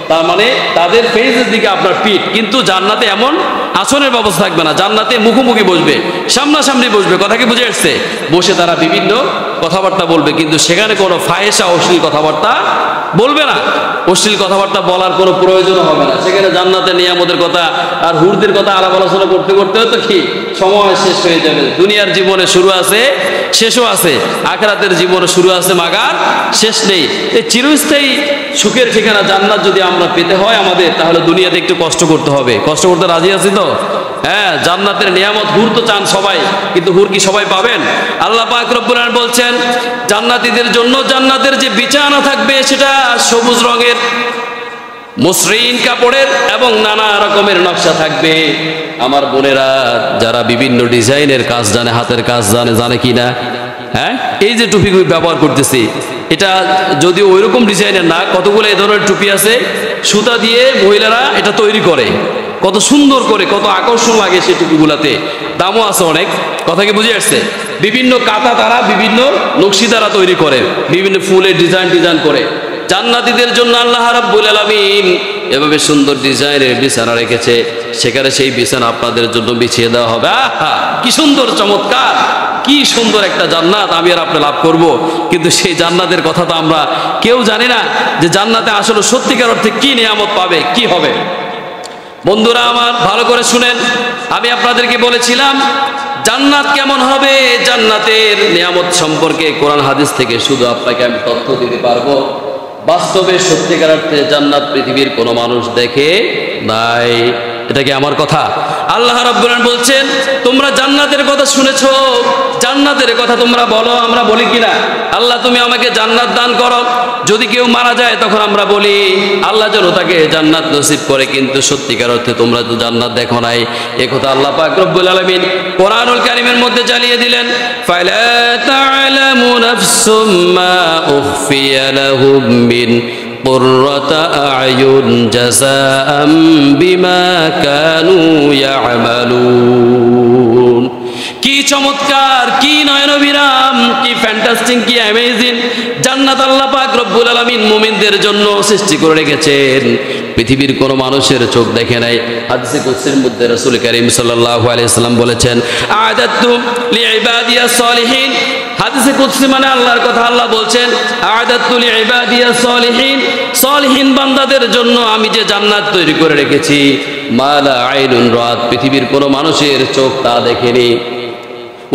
তার মানে তাদের ফেজের দিকে আপনার পিঠ। কিন্তু জান্নাতে এমন আসনের ব্যবস্থা থাকবে না। জান্নাতে মুখোমুখি বসবে, সামনাসামনি বসবে। কথা কি বুঝে আসছে? বসে তারা বিভিন্ন কথাবার্তা বলবে, কিন্তু সেখানে কোনো ফাহেসা, অশ্লীল কথাবার্তা বলবে না। অশ্লীল কথাবার্তা বলার কোনো প্রয়োজন হবে না। সেখানে জান্নাতের নিয়ামতের কথা আর হুরদের কথা আলাপ আলোচনা করতে করতে হয়তো কি সময় শেষ হয়ে যাবে। দুনিয়ার জীবনে শুরু আছে, শেষও আছে। আখিরাতের জীবনে শুরু আছে, মাগার শেষ নেই। এই চিরস্থায়ী সুখের ঠিকানা জান্নাত যদি আমরা পেতে হয় আমাদের, তাহলে দুনিয়াতে একটু কষ্ট করতে হবে। কষ্ট করতে রাজি আছি তো? হ্যাঁ, জান্নাতের নিয়ামত, হুর তো চান সবাই, কিন্তু হুর কি সবাই পাবেন? আল্লাহ পাক রব্বুল আলামিন বলছেন জান্নাতীদের জন্য জান্নাতের যে বিছানা থাকবে সেটা সবুজ রঙের, মসৃণ কাপড়ের এবং নানা রকমের নকশা থাকবে। আমার বোনেরা যারা বিভিন্ন ডিজাইনের কাজ জানে, হাতের কাজ জানে কিনা, হ্যাঁ, এই যে টুপি ব্যবহার করতেছি, এটা যদিও ওই রকম ডিজাইনের না, কতগুলো এই ধরনের টুপি আছে সুতা দিয়ে মহিলারা এটা তৈরি করে, কত সুন্দর করে, কত আকর্ষণ লাগে সেই টুপিগুলাতে, দামও আছে অনেক। কথা কি বুঝে আসছে? বিভিন্ন কাতা তারা বিভিন্ন নকশি দ্বারা তৈরি করে, বিভিন্ন ফুলের ডিজাইন করে। জান্নাতীদের জন্য আল্লাহ রাব্বুল আলামিন এভাবে সুন্দর ডিজাইনের বিছানা রেখেছে, সেখানে সেই বিছানা আপনাদের জন্য বিছিয়ে দেওয়া হবে। আহা, কি সুন্দর, চমৎকার, কি সুন্দর একটা জান্নাত আমি আর আপনি লাভ করব। কিন্তু সেই জান্নাতের কথা তো আমরা কেউ জানি না, যে জান্নাতে আসলে সত্যিকার অর্থে কি নিয়ামত পাবে, কি হবে। বন্ধুরা আমার, ভালো করে শুনেন, আমি আপনাদেরকে বলেছিলাম জান্নাত কেমন হবে, জান্নাতের নিয়ামত সম্পর্কে কোরআন হাদিস থেকে শুধু আপনাকে আমি তথ্য দিতে পারবো। বাস্তবে সত্যিকার অর্থে জান্নাত পৃথিবীর কোনো মানুষ দেখে নাই। এটা কি আমার কথা? আল্লাহ রাব্বুল আলামিন বলছেন, তোমরা জান্নাতের কথা শুনেছো, জান্নাতের কথা তোমরা বলো, আমরা বলি কিনা, আল্লাহ তুমি আমাকে জান্নাত দান করো। যদি কেউ মারা যায় তখন আমরা বলি আল্লাহ যেন তাকে জান্নাত নসিব করে, কিন্তু সত্যিকার অর্থে তোমরা তো জান্নাত দেখো নাই। একথা আল্লাহ পাক রব্বুল আলামিন কোরআনুল কারীমের মধ্যে জানিয়ে দিলেন, ফালা তা'লামু নাফসুম মা উখফিয়া লাহুম মিন কুররাতা আ'য়ুন জাযাআম বিমা কানু ইয়া'মালুন। কি চমৎকার, কি নয়নবিরাম, কি ফ্যান্টাস্টিক, কি অ্যামেজিং জান্নাত আল্লাহ পাক রব্বুল আলামিন মুমিনদের জন্য সৃষ্টি করে রেখেছেন। পৃথিবীর কোনো মানুষের চোখ দেখে নাই। হাদিসে কুদসির মধ্যে রাসূল কারীম সাল্লাল্লাহু আলাইহি ওয়াসাল্লাম বলেছেন, আ'দাতু লিইবাদিয়াস সালিহিন। হাদিসে কুদসি মানে আল্লাহর কথা। আল্লাহ বলছেন, আ'দাতু লিইবাদিয়াস সালিহিন, সালিহিন বান্দাদের জন্য আমি যে জান্নাত তৈরি করে রেখেছি, মা লা আইনুন রাত, পৃথিবীর কোনো মানুষের চোখ তা দেখেনি,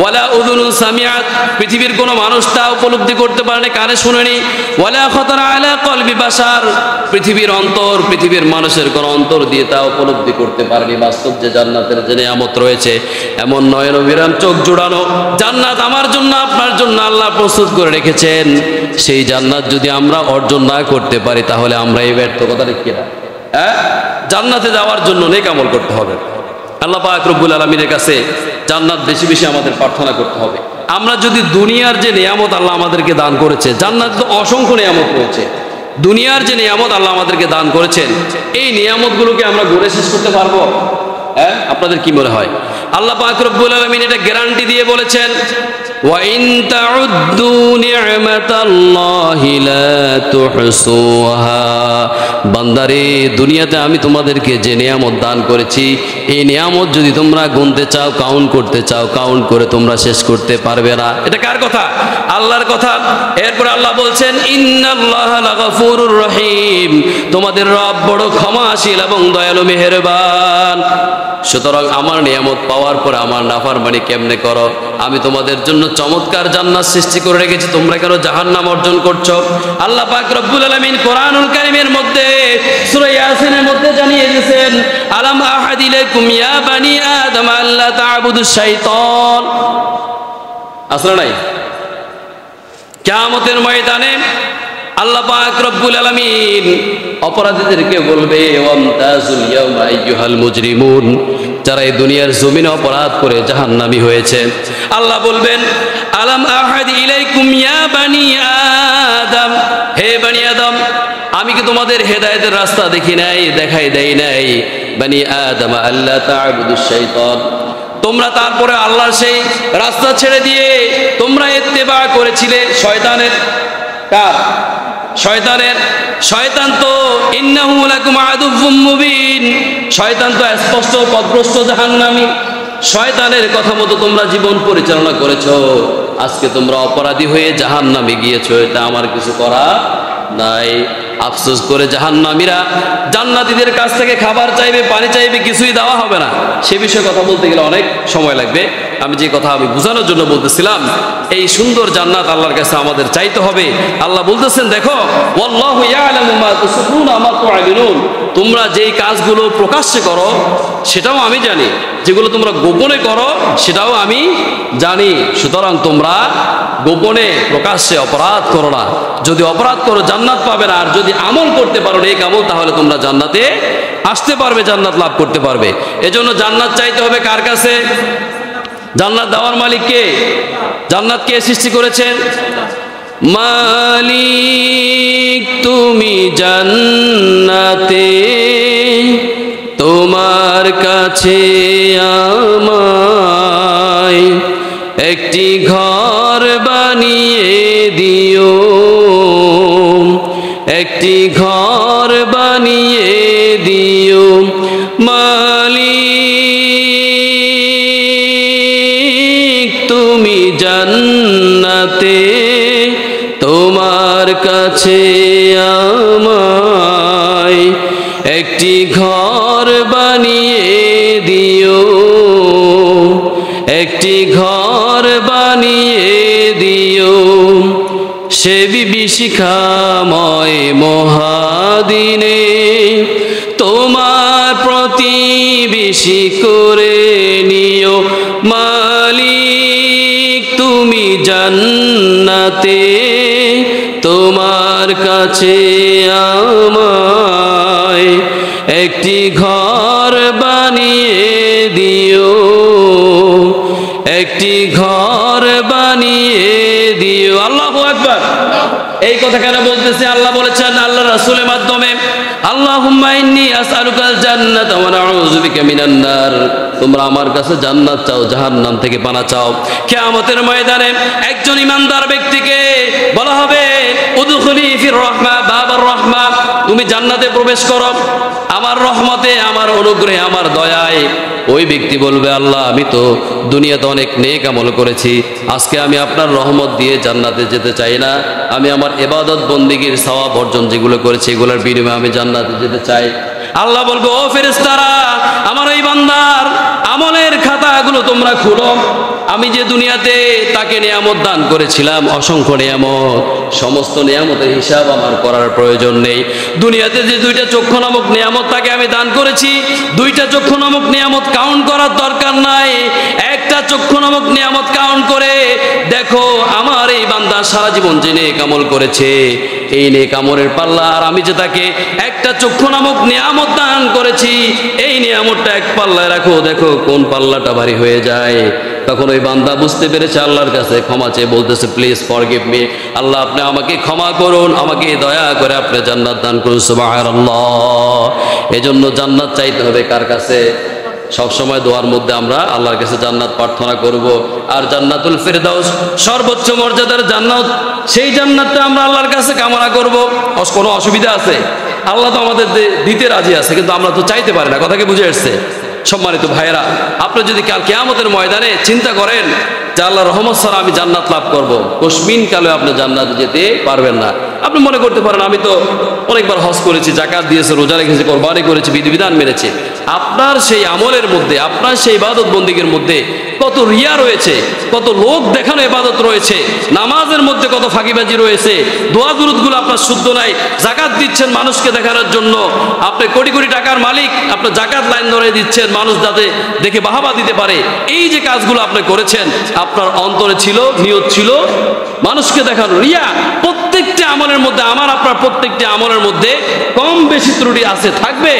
ওয়ালা উযুনুন সামিআত, পৃথিবীর কোনো মানুষ তা উপলব্ধি করতে পারেনি, কানে শুনেনি, ওয়ালা খাতারা আলা কলবি বাশার, পৃথিবীর অন্তর, পৃথিবীর মানুষের কোনো অন্তর দিয়ে তা উপলব্ধি করতে পারেনি। বাস্তব যে জান্নাতের যে নিয়ামত রয়েছে, এমন নয়নবিরাম চোখ জোড়ানো জান্নাত আমার জন্য, আপনার জন্য আল্লাহ প্রস্তুত করে রেখেছেন। সেই জান্নাত যদি আমরা অর্জন না করতে পারি, তাহলে আমরা এই ব্যর্থ কথা দেখি না। হ্যাঁ, জান্নাতে যাওয়ার জন্য নেক আমল করতে হবে। আল্লাহ পাক রব্বুল আলামিনের কাছে জান্নাত বেশি বেশি আমাদের প্রার্থনা করতে হবে। আমরা যদি দুনিয়ার যে নিয়ামত আল্লাহ আমাদেরকে দান করেছে, জান্নাত তো অসংখ্য নিয়ামত রয়েছে, দুনিয়ার যে নিয়ামত আল্লাহ আমাদেরকে দান করেছেন, এই নিয়ামতগুলোকে আমরা গড়ে শেষ করতে পারবো? হ্যাঁ, আপনাদের কি মনে হয়? আল্লাহ পাক রব্বুল আলামিন এটা গ্যারান্টি দিয়ে বলেছেন, ওয়া ইন তাউদ্দু নি'মাতাল্লাহি লা তুহসুহা। বান্দারে, দুনিয়াতে আমি তোমাদেরকে যে নিয়ামত দান করেছি, এই নিয়ামত যদি তোমরা গুনতে চাও, কাউন্ট করতে চাও, কাউন্ট করে তোমরা শেষ করতে পারবে না। এটা কার কথা? আল্লাহর কথা। এরপর আল্লাহ বলছেন, ইন্নাল্লাহা লাগাফুরুর রহিম, তোমাদের রব বড় ক্ষমাশীল এবং দয়ালু মেহেরবান। সুতরাং আমার নিয়ামত পাওয়ার পরে আমার নাফরমানি কেমনে করো? আমি তোমাদের জন্য চমৎকার জান্নাত সৃষ্টি করে রেখেছি, তোমরা কেন জাহান্নাম অর্জন করছো? আল্লাহ পাক রব্বুল আলামিন কোরআনুল কারীমের মধ্যে সূরা ইয়াসিনের মধ্যে জানিয়ে দিয়েছেন, আলাম আহাদ ইলাইকুম ইয়া বানি আদম আল্লা তা'বুদুশ শাইতান। আসলে নাই, কিয়ামতের ময়দানে আল্লাহ পাক রব্বুল আলামিন অপরাধীদেরকে বলবে, ওয়ামতাজুল ইয়াওমা আইয়ুহাল মুজরিমুন, যারা এই দুনিয়ার জমিনে অপরাধ করে জাহান্নামী হয়েছে। আল্লাহ বলবেন, আলাম আহাদ ইলাইকুম ইয়া বানি আদম, হে বানি আদম, আমি কি তোমাদের হেদায়েতের রাস্তা দেখি নাই, দেখাই দেই নাই? বানি আদম আল্লা তা'বুদুশ শাইতান, তোমরা তারপরে আল্লাহর সেই রাস্তা ছেড়ে দিয়ে তোমরা ইত্তেবা করেছিলে শয়তানের। কার? শয়তানের। শয়তান তো ইন্নাহু লাকুম আদুউম মুবিন, শয়তান তো স্পষ্ট পথভ্রষ্ট জাহান্নামী। শয়তানের কথা মতো তোমরা জীবন পরিচালনা করেছো, আজকে তোমরা অপরাধী হয়ে জাহান্নামে গিয়েছো, এটা আমার কিছু করা নাই। আফসোস করে জাহান্নামীরা জান্নাতীদের কাছ থেকে খাবার চাইবে, পানি চাইবে, কিছুই দেওয়া হবে না। সে বিষয়ে কথা বলতে গেলে অনেক সময় লাগবে। আমি যে কথা আমি বোঝানোর জন্য বলতেছিলাম, এই সুন্দর জান্নাত আল্লাহর কাছে আমাদের চাইতে হবে। আল্লাহ বলতেছেন, দেখো, ওয়াল্লাহু ইয়ালামু মা তুসররুনা ওয়া মা তু'লিনুন, তোমরা যেই কাজগুলো প্রকাশ্যে করো সেটাও আমি জানি, যেগুলো তোমরা গোপনে করো সেটাও আমি জানি। সুতরাং তোমরা গোপনে প্রকাশ্যে অপরাধ করো না। যদি অপরাধ করো জান্নাত পাবে না, আর যদি আমল করতে পারো নেক আমল, তাহলে তোমরা জান্নাতে আসতে পারবে, জান্নাত লাভ করতে পারবে। এজন্য জান্নাত চাইতে হবে কার কাছে? জান্নাত দেওয়ার মালিক কে? জান্নাত কে সৃষ্টি করেছেন? মালিক তুমি জান্নাতে, তোমার কাছে আমায় একটি ঘর বানিয়ে দিও, একটি ঘর বানিয়ে দিও মালিক তুমি জান্নাতে, তোমার কাছে আমায় একটি ঘর বানিয়ে দিও, একটি ঘর বানিয়ে দিও সে বিভীষিকাময় মহাদিনে, তোমার প্রতিবেশী করে নিও মালিক তুমি জান্নাতে, তোমার কাছে আমায় একটি ঘর বানিয়ে দিও, একটি ঘর বানিয়ে দিও। আল্লাহু আকবার। এই কথা কেন বলতেছে? আল্লাহ বলেছেন আল্লাহ রাসূলের মাধ্যমে, আল্লাহুম্মা ইন্নী আসআলুকাল জান্নাতা ওয়া নাউযু বিকা মিনান নার। তোমরা আমার কাছে জান্নাত চাও, জাহান্নাম থেকে পানা চাও। কিয়ামতের ময়দানে একজন ইমানদার ব্যক্তিকে বলা হবে উদখুলি ফির রাহমা বাবার রাহমা, তুমি জান্নাতে প্রবেশ করো আমার রহমতে, আমার অনুগ্রহে, আমার দয়ায়। ওই ব্যক্তি বলবে আল্লাহ আমি তো দুনিয়াতে অনেক নেক আমল করেছি, আজকে আমি আপনার রহমত দিয়ে জান্নাতে যেতে চাই না, আমি আমার ইবাদত বন্দেগীর সওয়াব অর্জন যেগুলো করেছি এগুলোর বিনিময়ে আমি জান্নাতে যেতে চাই। আল্লাহ বলবে ও ফেরেশতারা, আমার এই বান্দার আমলের খাতাগুলো তোমরা খুলো। আমি যে দুনিয়াতে তাকে নিয়ামত দান করেছিলাম, অসংখ্য নিয়ামত, সমস্ত নিয়ামতের হিসাব আমার করার প্রয়োজন নেই। দুনিয়াতে যে দুইটা চক্ষু নামক নিয়ামত তাকে আমি দান করেছি, দুইটা চক্ষু নামক নিয়ামত কাউন্ট করার দরকার নাই। একটা চক্ষু নামক নিয়ামত কাউন্ট করে দেখো আমার এই বান্দা সারা জীবন যে নেক আমল করেছে, এই নেক আমলের পাল্লা, আর আমি যে তাকে একটা চক্ষু নামক নিয়ামত দান করেছি, এই নিয়ামতটা এক পাল্লায় রাখো, দেখো কোন পাল্লাটা ভারী হয়ে যায়। তখন ওই বান্দা বুঝতে পেরেছে, আল্লাহর কাছে ক্ষমা চেয়ে বলতেছে প্লিজ ফরগিভ মি, আল্লাহ আপনি আমাকে ক্ষমা করুন, আমাকে দয়া করে আপনি জান্নাত দান করুন। সুবহানাল্লাহ। এজন্য জান্নাত চাইতে হবে কার কাছে? সবসময় দোয়ার মধ্যে আমরা আল্লাহর কাছে জান্নাত প্রার্থনা করব। আর জান্নাতুল ফেরদাউস সর্বোচ্চ মর্যাদার জান্নাত, সেই জান্নাতটা আমরা আল্লাহর কাছে কামনা করব। কোনো অসুবিধা আছে? আল্লাহ তো আমাদের দিতে রাজি আছে, কিন্তু আমরা তো চাইতে পারি না। কথা কি বুঝে আসছে? সম্মানিত ভাইয়েরা, আপনি যদি কাল কিয়ামতের ময়দানে চিন্তা করেন যে আল্লাহর রহমত ছাড়া আমি জান্নাত লাভ করব, কোশমিন কালে আপনি জান্নাতে যেতে পারবেন না। আপনি মনে করতে পারেন আমি তো অনেকবার হজ করেছি, জাকাত দিয়েছি, রোজা রেখেছি, কোরবানি করেছি, বিধিবিধান মেনেছি। আপনার সেই আমলের মধ্যে, আপনার সেই ইবাদত বন্দেগীর মধ্যে কত রিয়া রয়েছে, কত লোক দেখানো ইবাদত রয়েছে, নামাজের মধ্যে কত ফাঁকিবাজি রয়েছে, দোয়া দুরুদগুলো আপনার শুদ্ধ নাই, জাকাত দিচ্ছেন মানুষকে দেখানোর জন্য, আপনি কোটি কোটি টাকার মালিক, আপনার জাকাত লাইন ধরে দিচ্ছেন মানুষ যাতে দেখে বাহাবা দিতে পারে। এই যে কাজগুলো আপনি করেছেন, আপনার অন্তরে ছিল, নিয়ত ছিল মানুষকে দেখানো, রিয়া। প্রত্যেকটা আমলের মধ্যে, আমার আপনার প্রত্যেকটা আমলের মধ্যে কম বেশি ত্রুটি আছে, থাকবে।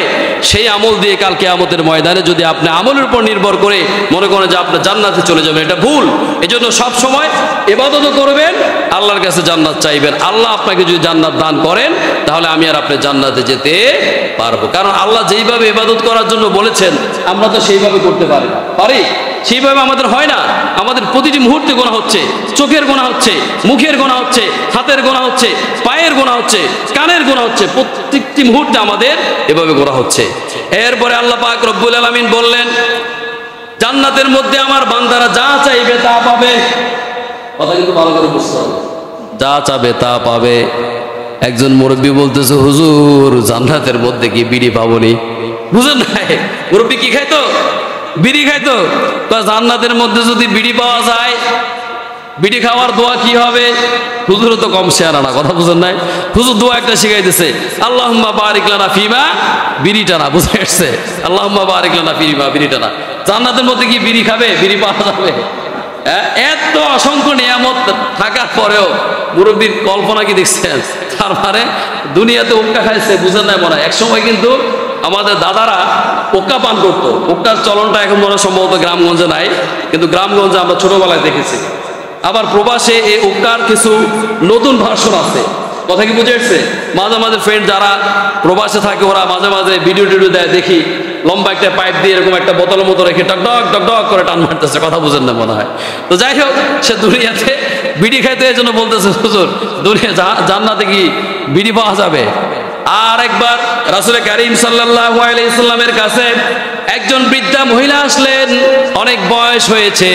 সেই আমল দিয়ে কাল কিয়ামতের ময়দানে যদি আপনি আমলের উপর নির্ভর করে মনে করেন যে আপনি জান্নাতে চলে যাবেন, এটা ভুল। এজন্য সব সময় ইবাদত করবেন, আল্লাহর কাছে জান্নাত চাইবেন। আল্লাহ আপনাকে যদি জান্নাত দান করেন, তাহলে আমি আর আপনি জান্নাতে যেতে পারবো। কারণ আল্লাহ যেইভাবে ইবাদত করার জন্য বলেছেন, আমরা তো সেইভাবে করতে পারি না, পারি? সেইভাবে আমাদের হয় না। আমাদের প্রতিটি মুহূর্তে গোনা হচ্ছে, চোখের গোনা হচ্ছে, মুখের গোনা হচ্ছে, হাতের গোনা হচ্ছে, পায়ের গোনা হচ্ছে, কানের গোনা হচ্ছে, প্রত্যেকটি মুহূর্তে আমাদের এভাবে গোনা হচ্ছে। এরপরে আল্লাহ পাক রব্বুল আলামিন বললেন জান্নাতের মধ্যে আমার বান্দারা যা চাইবে তা পাবে। কথা কিন্তু ভালো করে বুঝতে হবে, যা চাবে তা পাবে। একজন মুরব্বী বলতেছে হুজুর জান্নাতের মধ্যে কি বিড়ি পাবনি? বুঝেন নাই? মুরব্বী কি খাইতো? বিড়ি খাইতো। জান্নাতের মধ্যে যদি বিড়ি পাওয়া যায় বিড়ি খাওয়ার দোয়া কি হবে? হুজুর তো কম শেয়ার না, কথা বুঝেন নাই? হুজুর দোয়া একটা শিখাইতেছে, আল্লাহুম্মা বারিক লানা ফিমা, বিড়িটা না, বুঝে আসছে? আল্লাহুম্মা বারিক লানা ফিমা, বিড়িটা না। জান্নাতের মধ্যে কি বিড়ি খাবে? বিড়ি পাওয়া যাবে? এত অসংখ্য নিয়ামত থাকার পরেও মুরব্বীর কল্পনা কি দেখছেন? তার মানে দুনিয়াতে উক্কা খাইছে, বুঝেন নাই মনে হয়? এক সময় কিন্তু আমাদের দাদারা উক্কা পান করতো। উক্কার চলনটা এখন মনে সম্ভবত গ্রামগঞ্জে নাই, কিন্তু গ্রামগঞ্জে আমরা ছোটবেলায় দেখেছি। আবার প্রবাসে এই উক্কার কিছু নতুন ভার্সন আছে, কথা কি বুঝে আসছে? মাঝে মাঝে ফ্রেন্ড যারা প্রবাসে থাকে ওরা মাঝে মাঝে ভিডিও টিডিও দেয়, দেখি লম্বা একটা পাইপ দিয়ে এরকম একটা বোতলের মতো রেখে টকডক টকডক করে টান মারতেছে, কথা বুঝেন না মনে হয়? তো যাই হোক, সে দুনিয়াতে বিড়ি খাইতে এই জন্য বলতেছে, হুজুর দুনিয়া জান্নাতে কি বিড়ি পাওয়া যাবে? আর একবার রাসূল কারীম সাল্লাল্লাহু আলাইহি সাল্লামের কাছে একজন বৃদ্ধা মহিলা আসলেন, অনেক বয়স হয়েছে।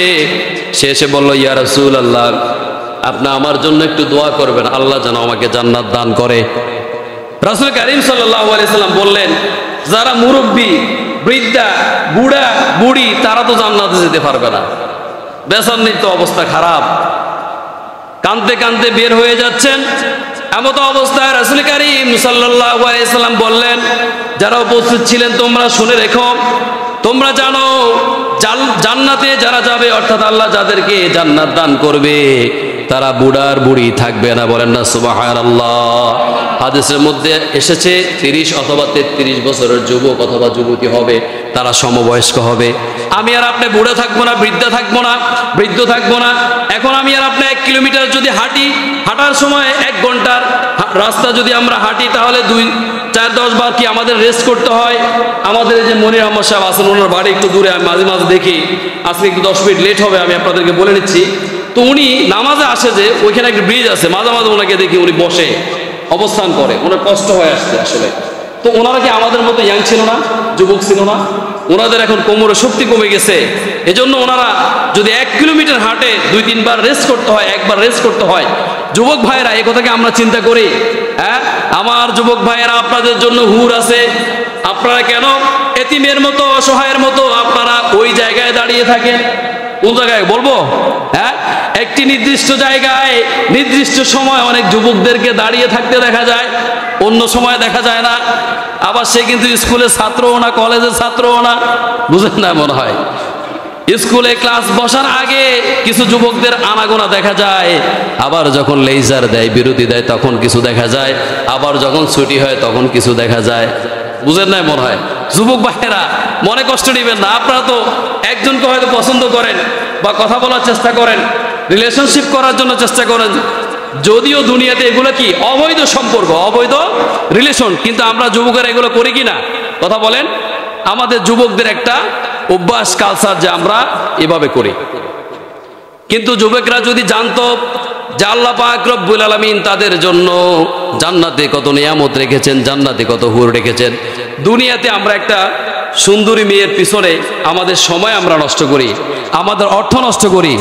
সে এসে বলল, ইয়া রাসূলুল্লাহ, আপনি আমার জন্য একটু দোয়া করবেন, আল্লাহ যেন আমাকে জান্নাত দান করে। রাসূল কারীম সাল্লাল্লাহু আলাইহি সাল্লাম বললেন, যারা মুরব্বী, বৃদ্ধা, বুড়া বুড়ি, তারা তো জান্নাতে যেতে পারবে না। বেচার তো অবস্থা খারাপ, কাঁদতে কাঁদতে বের হয়ে যাচ্ছেন। এমত অবস্থায় রাসূল কারীম সাল্লাল্লাহু আলাইহি সাল্লাম বললেন, যারা উপস্থিত ছিলেন তোমরা শুনে রেখো, তোমরা জানো জান্নাতে যারা যাবে, অর্থাৎ আল্লাহ যাদেরকে জান্নাত দান করবে, তারা বুড়ার বুড়ি থাকবে না। বলেন না সুবহানাল্লাহ? হাদিসের মধ্যে এসেছে 30 অথবা 33 বছরের যুবক অথবা যুবতী হবে, তারা সমবয়স্ক হবে। আমি আর আপনি বুড়া থাকবো না, বৃদ্ধা থাকবো না, বৃদ্ধ থাকবো না। এখন আমি আর আপনি 1 কিলোমিটার যদি হাঁটি, হাঁটার সময় 1 ঘন্টার রাস্তা যদি আমরা হাঁটি, তাহলে 2, 4, 10 বার কি আমাদের রেস্ট করতে হয়? আমাদের এই যে মনির আহমদ সাহেব আছেন, ওনার বাড়ি একটু দূরে, আমি মাঝে মাঝে দেখি। আজকে একটু 10 মিনিট লেট হবে, আমি আপনাদেরকে বলে নিচ্ছি। তো উনি নামাজে আসে, যে ওইখানে একটা ব্রিজ আছে, মাঝে মাঝে ওনাকে দেখি উনি বসে অবস্থান করে, ওনার কষ্ট হয়ে আসছে আসলে। তো ওনারা কি আমাদের মতো ইয়াং ছিল না, যুবক ছিল না? ওনাদের এখন কোমরে শক্তি কমে গেছে, এজন্য ওনারা যদি 1 কিলোমিটার হাঁটে 2-3 বার রেস্ট করতে হয়, 1 বার রেস্ট করতে হয়। যুবক ভাইয়েরা, এই কথাকে আমরা চিন্তা করি? হ্যাঁ, আমার যুবক ভাইয়েরা, আপনাদের জন্য হুর আছে। আপনারা কেন এতিমের মতো, অসহায়ের মতো আপনারা ওই জায়গায় দাঁড়িয়ে থাকেন? কোন জায়গায় বলবো? হ্যাঁ, একটি নির্দিষ্ট জায়গায় নির্দিষ্ট সময় অনেক যুবকদেরকে দাঁড়িয়ে থাকতে দেখা যায়, অন্য সময় দেখা যায় না। আবার সে কিন্তু স্কুলের ছাত্রও না, কলেজের ছাত্রও না, বুঝেন না মনে হয়? স্কুলে ক্লাস বসার আগে কিছু যুবকদের আনাগোনা দেখা যায়, আবার যখন লেজার দেয়, বিরতি দেয়, তখন কিছু দেখা যায়, আবার যখন ছুটি হয় তখন কিছু দেখা যায়। বুঝেন না মনে হয়? যুবক ভাইয়েরা, মনে কষ্ট নেবেন না। আপনারা তো একজনকে হয়তো পছন্দ করেন বা কথা বলার চেষ্টা করেন, রিলেশনশিপ করার জন্য চেষ্টা করেন, যদিও দুনিয়াতে এগুলো কি অবৈধ সম্পর্ক, অবৈধ রিলেশন, কিন্তু আমরা যুবকেরা এগুলো করি কি না? কথা বলেন। আমাদের যুবকদের একটা অভ্যাস, কালচার, যে আমরা এভাবে করি। কিন্তু যুবকরা যদি জানতো যে আল্লাহ পাক রব্বুল আলামিন তাদের জন্য জান্নাতে কত নিয়ামত রেখেছেন, জান্নাতে কত হুর রেখেছেন। দুনিয়াতে আমরা একটা সুন্দরী মেয়ের পিছনে আমাদের সময় আমরা নষ্ট করি, আমাদের অর্থ নষ্ট করি।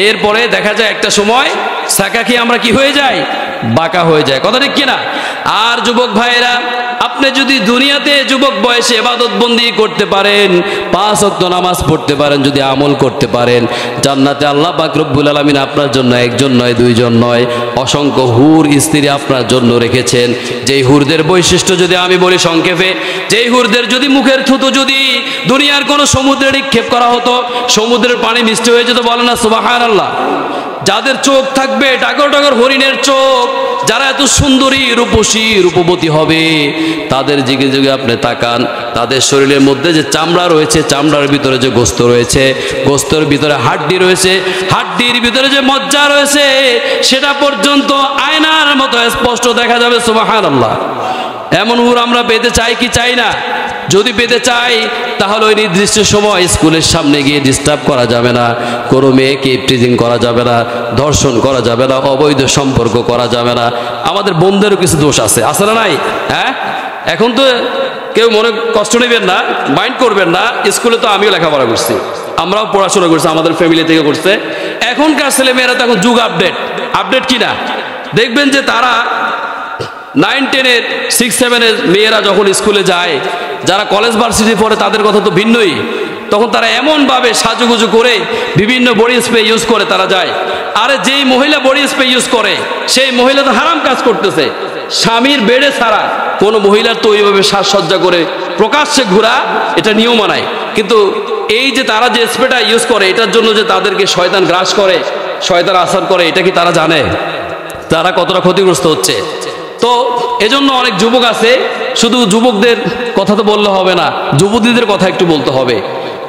এরপরে দেখা যায় একটা সময় সাকা খেয়ে আমরা কি হয়ে যাই? বাঁকা হয়ে যায়। কথা ঠিক কিনা? আর যুবক ভাইয়েরা, আপনি যদি দুনিয়াতে যুবক বয়সে ইবাদত বন্দি করতে পারেন, 5 ওয়াক্ত নামাজ পড়তে পারেন, যদি আমল করতে পারেন, জান্নাতে আল্লাহ পাক রব্বুল আলামিন আপনার জন্য 1 জন নয়, 2 জন নয়, অসংখ্য হুর স্ত্রী আপনার জন্য রেখেছেন। যেই হুরদের বৈশিষ্ট্য যদি আমি বলি সংক্ষেপে, যেই হুরদের যদি মুখের থুতু যদি দুনিয়ার কোনো সমুদ্রে নিক্ষেপ করা হতো, সমুদ্রের পানি মিষ্টি হয়ে যেত। বলে না সুবহানাল্লাহ? যাদের চোখ থাকবে টাগর টাগর হরিণের চোখ, যারা এত সুন্দরী, রূপসী, রূপবতী হবে, তাদের দিকে যদি আপনি তাকান, তাদের শরীরের মধ্যে যে চামড়া রয়েছে, চামড়ার ভিতরে যে গোস্ত রয়েছে, গোস্তের ভিতরে হাড্ডি রয়েছে, হাড্ডির ভিতরে যে মজ্জা রয়েছে, সেটা পর্যন্ত আয়নার মতো স্পষ্ট দেখা যাবে। সুবহানাল্লাহ। এমন হুর আমরা পেতে চাই কি চাই না? যদি পেতে চাই, তাহলে ওই নির্দিষ্ট সময় স্কুলের সামনে গিয়ে ডিস্টার্ব করা যাবে না, কোনো মেয়েকে টিজিং করা যাবে না, ধর্ষণ করা যাবে না, অবৈধ সম্পর্ক করা যাবে না। আমাদের বোনদেরও কিছু দোষ আছে, আছে না নাই? হ্যাঁ, এখন তো কেউ মনে কষ্ট নেবেন না, মাইন্ড করবেন না। স্কুলে তো আমিও লেখাপড়া করছি, আমরাও পড়াশোনা করছি, আমাদের ফ্যামিলি থেকে করছে। এখনকার ছেলে মেয়েরা তো এখন যুগ আপডেট কিনা, দেখবেন যে তারা 9, 10, 6, 7 মেয়েরা যখন স্কুলে যায়, যারা কলেজ ভার্সিটি পড়ে তাদের কথা তো ভিন্নই। তখন তারা এমনভাবে সাজুগুজু করে বিভিন্ন বডি স্প্রে ইউজ করে তারা যায়। আরে যেই মহিলা বডি স্প্রে ইউজ করে সেই মহিলা তো হারাম কাজ করতেছে। স্বামীর বেডে ছাড়া কোনো মহিলার তো ওইভাবে সাজসজ্জা করে প্রকাশ্যে ঘোরা এটা নিয়ম নাই। কিন্তু এই যে তারা যে স্প্রেটা ইউজ করে এটার জন্য যে তাদেরকে শয়তান গ্রাস করে, শয়তান আসর করে, এটা কি তারা জানে তারা কতটা ক্ষতিগ্রস্ত হচ্ছে? তো এজন্য অনেক যুবক আছে, শুধু যুবকদের কথা তো বললে হবে না, যুবতীদের কথা একটু বলতে হবে।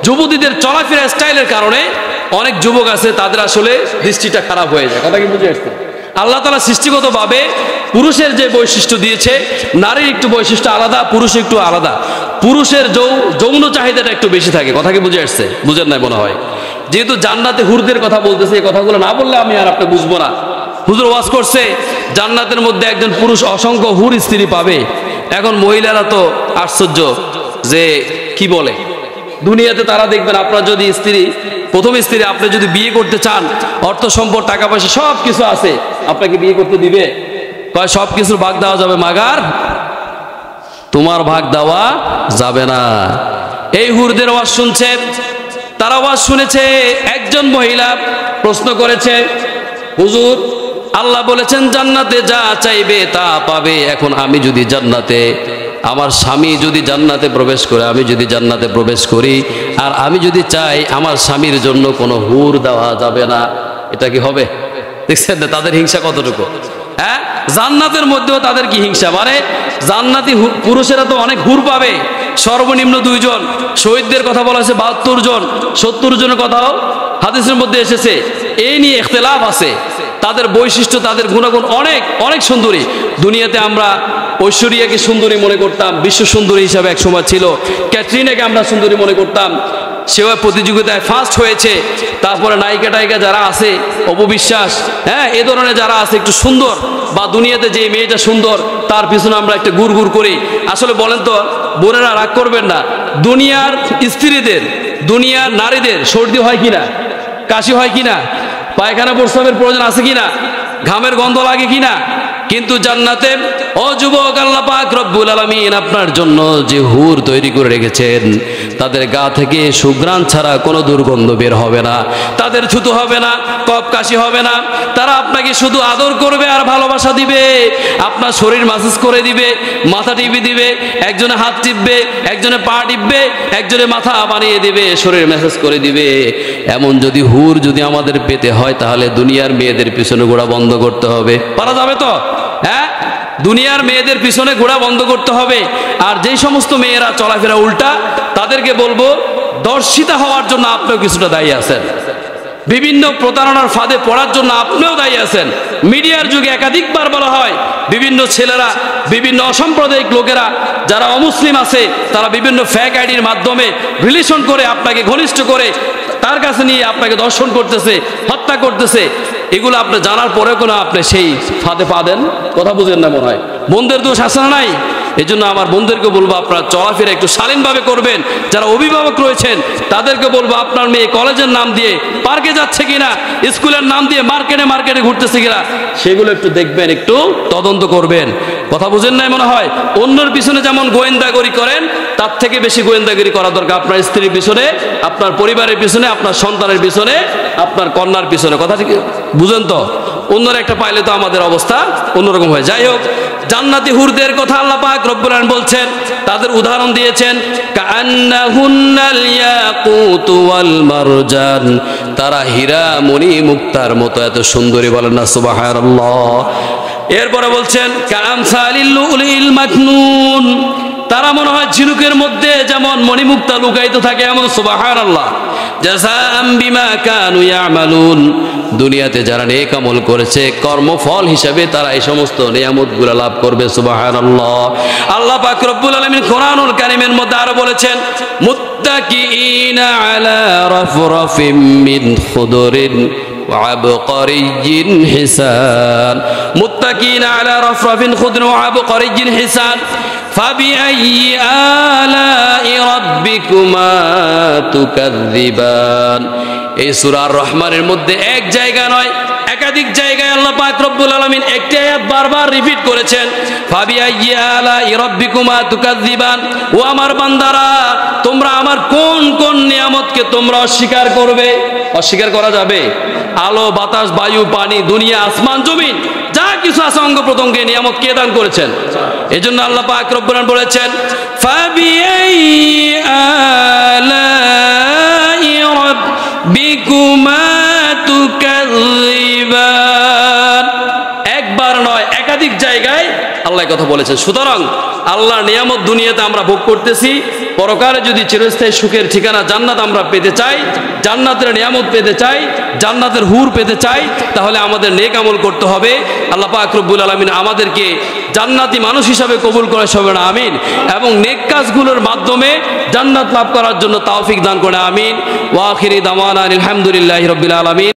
যুবতীদের চলাফেরা স্টাইলের কারণে অনেক যুবক আছে তাদের আসলে দৃষ্টিটা খারাপ হয়ে যায়। কথা কি বুঝে আসছে? আল্লাহ তাআলা সৃষ্টিগতভাবে পুরুষের যে বৈশিষ্ট্য দিয়েছে, নারীর একটু বৈশিষ্ট্য আলাদা, পুরুষের একটু আলাদা। পুরুষের যৌন চাহিদাটা একটু বেশি থাকে। কথা কি বুঝে আসছে? বুঝেন নাই মনে হয়। যেহেতু জান্নাতে হুরদের কথা বলতেছে, এই কথাগুলো না বললে আমি আর আপনি বুঝবো না। হুজুর ওয়াজ করছে জান্নাতের মধ্যে একজন পুরুষ অসংখ্য হুর স্ত্রী পাবে। এখন মহিলারা তো আশ্চর্য যে কি বলে, দুনিয়াতে তারা দেখবেন আপনার যদি স্ত্রী, প্রথম স্ত্রী আপনি যদি বিয়ে করতে চান, অর্থ সম্পদ টাকা পয়সা সব কিছু আছে, আপনাকে বিয়ে করতে দিবে? কয় সব কিছুর ভাগ দেওয়া যাবে মাগার তোমার ভাগ দেওয়া যাবে না। এই হুরদের ওয়াজ শুনছে, তারা ওয়াজ শুনেছে। একজন মহিলা প্রশ্ন করেছে, হুজুর আল্লাহ বলেছেন জান্নাতে যা চাইবে তা পাবে। এখন আমি যদি জান্নাতে, আমার স্বামী যদি জান্নাতে প্রবেশ করে, আমি যদি জান্নাতে প্রবেশ করি, আর আমি যদি চাই আমার স্বামীর জন্য কোনো হুর দেওয়া যাবে না, এটা কি হবে? দেখছেন না তাদের হিংসা কতটুকু? হ্যাঁ, জান্নাতের মধ্যেও তাদের কি হিংসা। মানে জান্নাতি পুরুষেরা তো অনেক হুর পাবে, সর্বনিম্ন 2 জন। শহীদদের কথা বলা হয়েছে 72 জন, 70 জনের কথাও হাদিসের মধ্যে এসেছে। এই নিয়ে ইখতিলাফ আছে। তাদের বৈশিষ্ট্য, তাদের গুণাগুণ অনেক অনেক সুন্দরী। দুনিয়াতে আমরা ঐশ্বরিয়াকে সুন্দরী মনে করতাম, বিশ্ব সুন্দরী হিসাবে এক সময় ছিল। ক্যাটরিনাকে আমরা সুন্দরী মনে করতাম, সেও প্রতিযোগিতায় ফার্স্ট হয়েছে। তারপরে নায়িকা টায়িকা যারা আছে, অপবিশ্বাস, হ্যাঁ, এ ধরনের যারা আছে একটু সুন্দর, বা দুনিয়াতে যে মেয়েটা সুন্দর তার পিছনে আমরা একটা গুড় করি। আসলে বলেন তো বোনেরা, রাগ করবেন না, দুনিয়ার স্ত্রীদের, দুনিয়ার নারীদের সর্দি হয় কিনা, কাশি হয় কিনা, পায়খানা প্রস্রাবের প্রয়োজন আছে কিনা, ঘামের গন্ধ লাগে কিনা? কিন্তু জান্নাতে ও যুবক, আল্লাহ পাক রব্বুল আলামিন আপনার জন্য যে হুর তৈরি করে রেখেছেন, তাদের গা থেকে সুঘ্রাণ ছাড়া কোনো দুর্গন্ধ বের হবে না, তাদের থুতু হবে না, কফ কাশি হবে না। তারা আপনাকে শুধু আদর করবে আর ভালোবাসা দিবে, আপনার শরীর মাসাজ করে দিবে, মাথা টিপে দিবে, একজনে হাত টিপবে, একজনে পা টিপবে, একজনে মাথা বানিয়ে দিবে, শরীর ম্যাসাজ করে দিবে। এমন যদি হুর যদি আমাদের পেতে হয়, তাহলে দুনিয়ার মেয়েদের পিছনে ঘোরা বন্ধ করতে হবে। পারা যাবে তো? হ্যাঁ, দুনিয়ার মেয়েদের পিছনে ঘোরা বন্ধ করতে হবে। আর যেই সমস্ত মেয়েরা চলাফেরা উল্টা, তাদেরকে বলবো দর্শিতা হওয়ার জন্য আপনিও কিছুটা দায়ী আছেন, বিভিন্ন প্রতারণার ফাঁদে পড়ার জন্য আপনিও দায়ী আছেন। মিডিয়ার যুগে একাধিকবার বলা হয়, বিভিন্ন ছেলেরা, বিভিন্ন অসাম্প্রদায়িক লোকেরা যারা অমুসলিম আছে, তারা বিভিন্ন ফেক আইডির মাধ্যমে রিলেশন করে আপনাকে ঘনিষ্ঠ করে তার কাছে নিয়ে আপনাকে দর্শন করতেছে, হত্যা করতেছে। এগুলো আপনি জানার পরে কোনো আপনি সেই ফাঁদে পা দেন? কথা বুঝেন না মনে হয়। বোনদের দোষ আছে না নাই? এই জন্য আমার বোনদেরকে বলবো আপনারা চলাফেরা একটু শালীনভাবে করবেন। যারা অভিভাবক রয়েছেন তাদেরকে বলবো আপনার মেয়ে কলেজের নাম দিয়ে পার্কে যাচ্ছে কিনা, স্কুলের নাম দিয়ে মার্কেটে ঘুরতেছে কিনা, সেগুলো একটু দেখবেন, একটু তদন্ত করবেন। কথা বুঝেন নাই মনে হয়। অন্যের পিছনে যেমন গোয়েন্দাগিরি করেন, তার থেকে বেশি গোয়েন্দাগিরি করা দরকার আপনার স্ত্রীর পিছনে, আপনার পরিবারের পিছনে, আপনার সন্তানের পিছনে, আপনার কন্যার পিছনে। কথা ঠিক বুঝেন তো? অন্যরা একটা পাইলে তো আমাদের অবস্থা অন্যরকম হয়। যাই হোক, জান্নাতি হুরদের কথা আল্লাহ পাক রব্বুল আলামিন বলছেন, তাদের উদাহরণ দিয়েছেন, কাআন্নাহুন্নাল ইয়াকুতু ওয়াল মারজান, তারা হীরা মণি মুক্তার মতো এত সুন্দরী। বলেন না সুবহানাল্লাহ। এরপরে বলছেন কাআমসালিল লুলুল মাকনুন, তারা মনে হয় ঝিনুকের মধ্যে যেমন মণিমুক্তা লুকায়িত থাকে এমন। সুবহানাল্লাহ। জাযাআম বিমা কানু ইয়ামালুন, দুনিয়াতে যারা নেক আমল করেছে কর্মফল হিসাবে তারা এই সমস্ত নিয়ামতগুলো লাভ করবে। সুবহানাল্লাহ। আল্লাহ পাক রব্বুল আলামিন কোরআনুল কারীমের মধ্যে আরো বলেছেন, মুত্তাকিইনা আলা রাফরাফিম মিন খুদুরিন ওয়া আবকারিয়্যিন হিসান, মুত্তাকিইনা আলা রাফরাফিন খুদুরিন ওয়া আবকারিয়্যিন হিসান, ফাবিআইয়ি আলাই রাব্বিকুমা তুকাযযিবান। এই সূরা আর রহমানের মধ্যে এক জায়গা নয়, একাধিক একাধিক জায়গায় আল্লাহ পাক রব্বুল আলামিন একটি আয়াত বারবার রিপিট করেছেন, ফাবিআইয়ি আলাই রাব্বিকুমা তুকাযযিবান। ও আমার বান্দারা, তোমরা আমার কোন কোন নিয়ামতকে তোমরা অস্বীকার করবে? অস্বীকার করা যাবে? আলো বাতাস বায়ু পানি দুনিয়া আসমান জমিন যা কিছু আছে অঙ্গ প্রত্যঙ্গে নিয়ামত কে দান করেছেন? এজন্য আল্লাহ পাক রব্বুল আলামিন বলেছেন, ফাবিআইয়ি আলাই রাব্বিকুমা তুকাযযিবান। একবার নয়, একাধিক জায়গায় আল্লাহ কথা বলেছেন। সুতরাং আল্লাহর নিয়ামত দুনিয়াতে আমরা ভোগ করতেছি, পরকালে যদি চিরস্থায়ী সুখের ঠিকানা জান্নাত আমরা পেতে চাই, জান্নাতের নিয়ামত পেতে চাই, জান্নাতের হুর পেতে চাই, তাহলে আমাদের নেক আমল করতে হবে। আল্লাহ পাক রব্বুল আলামিন আমাদেরকে জান্নাতি মানুষ হিসাবে কবুল করে সবেন আমিন, এবং নেক কাজগুলোর মাধ্যমে জান্নাত লাভ করার জন্য তৌফিক দান করে আমিন। ওয়া আখিরি দাওয়ানা আলহামদুলিল্লাহি রাব্বিল আলামিন।